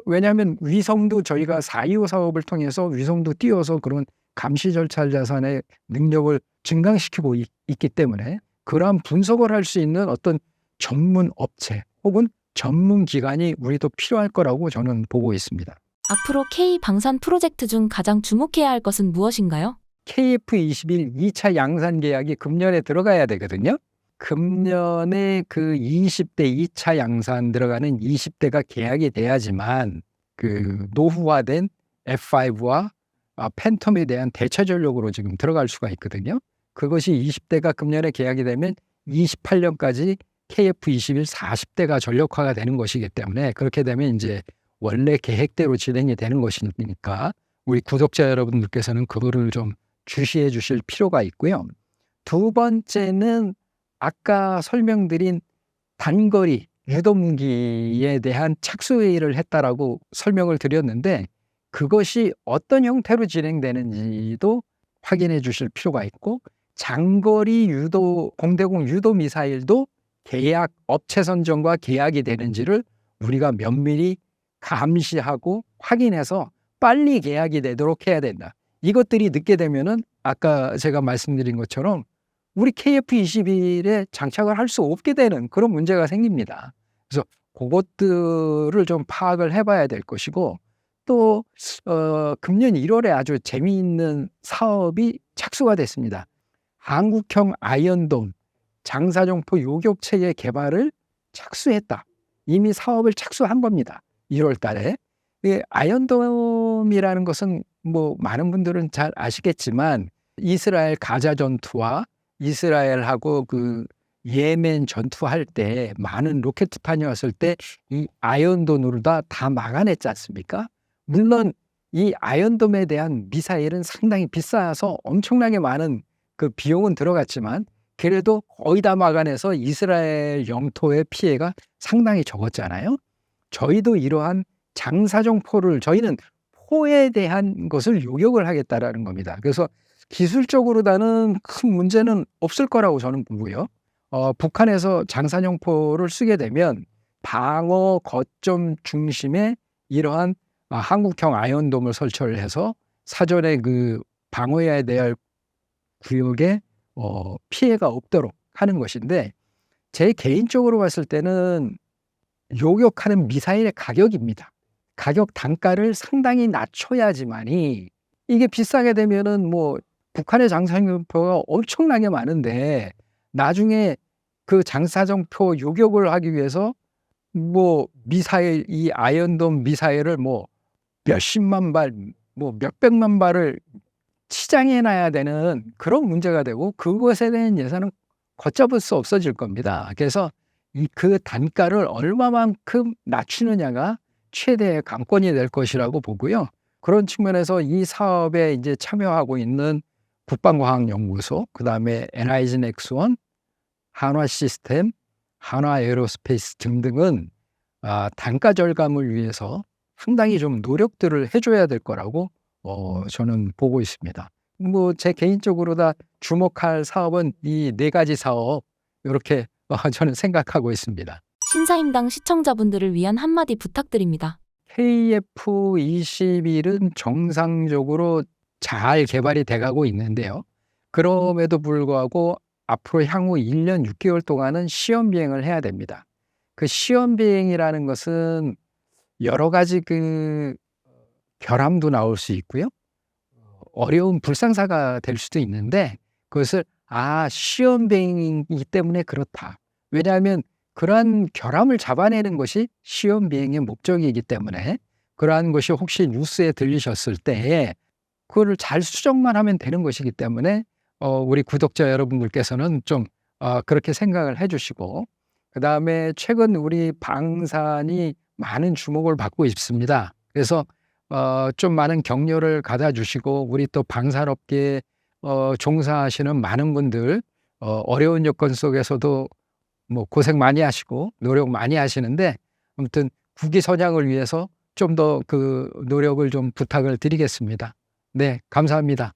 왜냐하면 위성도 저희가 4.25 사업을 통해서 위성도 띄워서 그런 감시 절차 자산의 능력을 증강시키고 있기 때문에 그러한 분석을 할 수 있는 어떤 전문 업체 혹은 전문 기관이 우리도 필요할 거라고 저는 보고 있습니다. 앞으로 K 방산 프로젝트 중 가장 주목해야 할 것은 무엇인가요? KF-21 2차 양산 계약이 금년에 들어가야 되거든요. 금년에 그 20대 2차 양산 들어가는 20대가 계약이 돼야지만 그 노후화된 F5와 팬텀에 대한 대체 전력으로 지금 들어갈 수가 있거든요. 그것이 20대가 금년에 계약이 되면 28년까지 KF-21 40대가 전력화가 되는 것이기 때문에, 그렇게 되면 이제 원래 계획대로 진행이 되는 것이니까 우리 구독자 여러분들께서는 그거를 좀 주시해 주실 필요가 있고요. 두 번째는 아까 설명드린 단거리 유도무기에 대한 착수회의를 했다라고 설명을 드렸는데, 그것이 어떤 형태로 진행되는지도 확인해 주실 필요가 있고, 장거리 유도 공대공 유도 미사일도 계약 업체 선정과 계약이 되는지를 우리가 면밀히 감시하고 확인해서 빨리 계약이 되도록 해야 된다. 이것들이 늦게 되면은 아까 제가 말씀드린 것처럼 우리 KF-21에 장착을 할 수 없게 되는 그런 문제가 생깁니다. 그래서 그것들을 좀 파악을 해봐야 될 것이고, 또 금년 1월에 아주 재미있는 사업이 착수가 됐습니다. 한국형 아이언돔 장사정포 요격체계 개발을 착수했다. 이미 사업을 착수한 겁니다. 1월 달에. 이 아이언돔이라는 것은 뭐 많은 분들은 잘 아시겠지만 이스라엘 가자 전투와 이스라엘하고 그 예멘 전투할 때 많은 로켓탄이 왔을 때 이 아이언돔으로 다 막아냈지 않습니까? 물론 이 아이언돔에 대한 미사일은 상당히 비싸서 엄청나게 많은 그 비용은 들어갔지만 그래도 거의 다 막아내서 이스라엘 영토의 피해가 상당히 적었잖아요. 저희도 이러한 장사정포를 저희는 포에 대한 것을 요격을 하겠다라는 겁니다. 그래서 기술적으로는 큰 문제는 없을 거라고 저는 보고요. 북한에서 장사정포를 쓰게 되면 방어 거점 중심에 이러한 한국형 아이언돔을 설치를 해서 사전에 그 방어해야 될 구역에 피해가 없도록 하는 것인데 제 개인적으로 봤을 때는 요격하는 미사일의 가격입니다. 가격 단가를 상당히 낮춰야지만이 이게 비싸게 되면은 뭐 북한의 장사정포가 엄청나게 많은데 나중에 그 장사정포 요격을 하기 위해서 뭐 미사일 이 아이언돔 미사일을 뭐 몇십만 발, 뭐 몇백만 발을 치장해 놔야 되는 그런 문제가 되고 그것에 대한 예산은 걷잡을 수 없어질 겁니다. 그래서 그 단가를 얼마만큼 낮추느냐가 최대의 관건이 될 것이라고 보고요. 그런 측면에서 이 사업에 이제 참여하고 있는 국방과학연구소, 그다음에 NIG 넥스원, 한화시스템, 한화에어로스페이스 등등은 단가 절감을 위해서 상당히 좀 노력들을 해줘야 될 거라고 저는 보고 있습니다. 뭐 제 개인적으로 다 주목할 사업은 이 4가지 사업 이렇게 저는 생각하고 있습니다. 신사임당 시청자분들을 위한 한마디 부탁드립니다. KF-21은 정상적으로 잘 개발이 돼가고 있는데요. 그럼에도 불구하고 앞으로 향후 1년 6개월 동안은 시험 비행을 해야 됩니다. 그 시험 비행이라는 것은 여러 가지 그 결함도 나올 수 있고요. 어려운 불상사가 될 수도 있는데 그것을 시험 비행이기 때문에 그렇다. 왜냐하면 그러한 결함을 잡아내는 것이 시험 비행의 목적이기 때문에 그러한 것이 혹시 뉴스에 들리셨을 때에 그거를 잘 수정만 하면 되는 것이기 때문에 우리 구독자 여러분들께서는 좀 그렇게 생각을 해주시고 그다음에 최근 우리 방산이 많은 주목을 받고 있습니다. 그래서 좀 많은 격려를 가다주시고 우리 또 방산업계에 종사하시는 많은 분들 어려운 여건 속에서도 뭐 고생 많이 하시고 노력 많이 하시는데 아무튼 국위 선양을 위해서 좀 더 그 노력을 좀 부탁을 드리겠습니다. 네, 감사합니다.